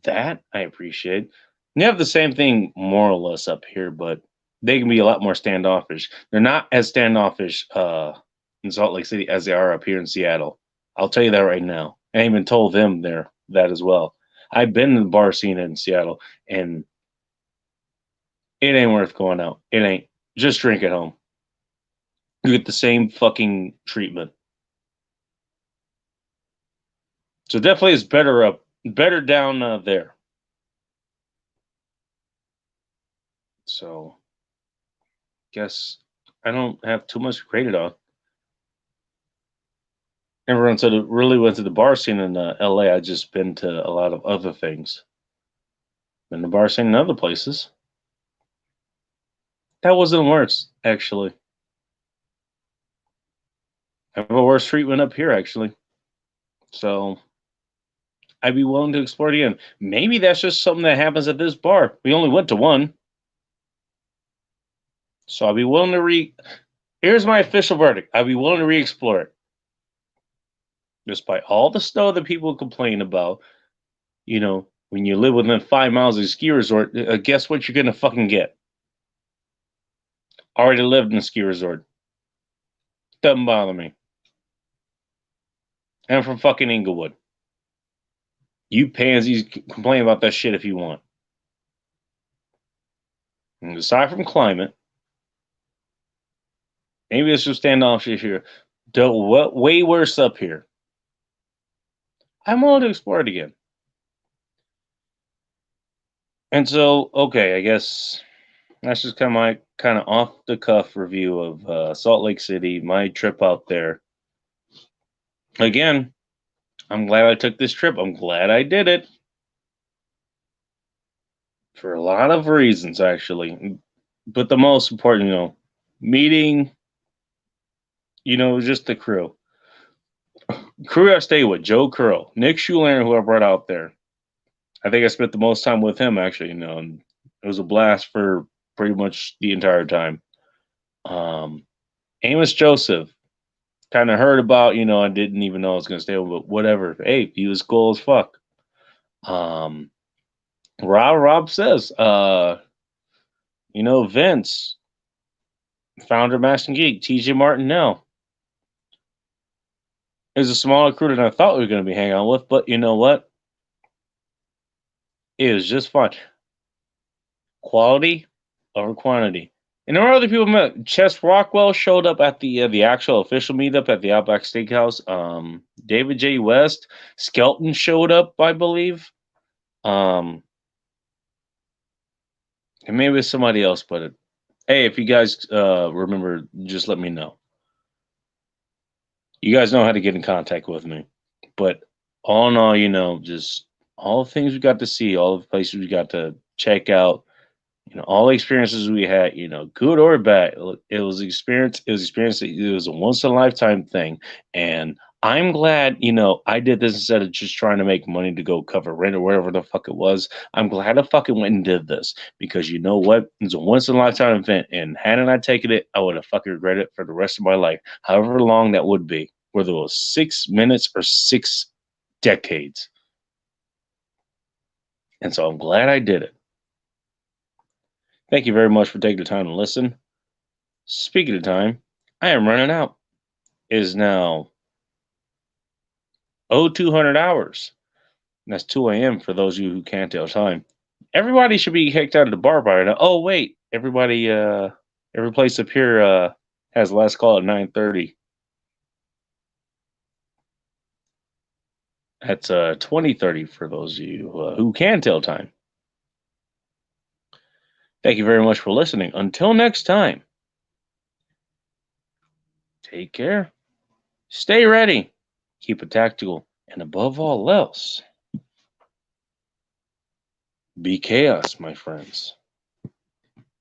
That I appreciate. They have the same thing more or less up here, but they can be a lot more standoffish. They're not as standoffish in Salt Lake City as they are up here in Seattle. I'll tell you that right now. I even told them there that as well. I've been in the bar scene in Seattle, and it ain't worth going out. It ain't. Just drink at home. You get the same fucking treatment. So definitely it's better down there. So, guess I don't have too much to grade it on. Everyone said it really went to the bar scene in LA. I just been to a lot of other things. Been to bar scene in other places. That wasn't worse, actually. I have a worse treatment up here, actually. So I'd be willing to explore it again. Maybe that's just something that happens at this bar. We only went to one. So I'll be willing to Here's my official verdict. I'll be willing to re-explore it. Despite all the snow that people complain about, when you live within 5 miles of a ski resort, guess what you're gonna fucking get? Already lived in a ski resort. Doesn't bother me. I'm from fucking Inglewood. You pansies complain about that shit if you want. And aside from climate, maybe it's just standoffish here. Way worse up here. I'm willing to explore it again. And so, okay, I guess that's just kind of off the cuff review of Salt Lake City, my trip out there. Again, I'm glad I took this trip. I'm glad I did it for a lot of reasons, actually. But the most important, meeting, just the crew. Crew I stayed with, Joe Curl, Nick Schulaner, who I brought out there. I think I spent the most time with him, actually, and it was a blast for pretty much the entire time. Amos Joseph, kind of heard about, I didn't even know I was going to stay with, but whatever. Hey, he was cool as fuck. Rob says, Vince, founder of Masculine Geek, TJ Martinell. It was a smaller crew than I thought we were going to be hanging out with, but you know what? It was just fun. Quality over quantity. And there were other people met. Chess Rockwell showed up at the actual official meetup at the Outback Steakhouse. David J. West, Skelton showed up, I believe. And maybe it's somebody else, but hey, if you guys remember, just let me know. You guys know how to get in contact with me. But all in all, just all the things we got to see, all the places we got to check out, all the experiences we had, good or bad, it was experience. It was experience. It was a once in a lifetime thing, and I'm glad, I did this instead of just trying to make money to go cover rent or whatever the fuck it was. I'm glad I fucking went and did this because you know what? It's a once in a lifetime event, and hadn't I taken it, I would have fucking regretted it for the rest of my life, however long that would be, whether it was 6 minutes or 6 decades. And so I'm glad I did it. Thank you very much for taking the time to listen. Speaking of time, I am running out. It is now 0200 hours. And that's 2 a.m. for those of you who can't tell time. Everybody should be kicked out of the bar by now. Oh, wait. Every place up here has last call at 9:30. That's 20:30 for those of you who can tell time. Thank you very much for listening. Until next time, take care. Stay ready. Keep it tactical. And above all else, be chaos, my friends.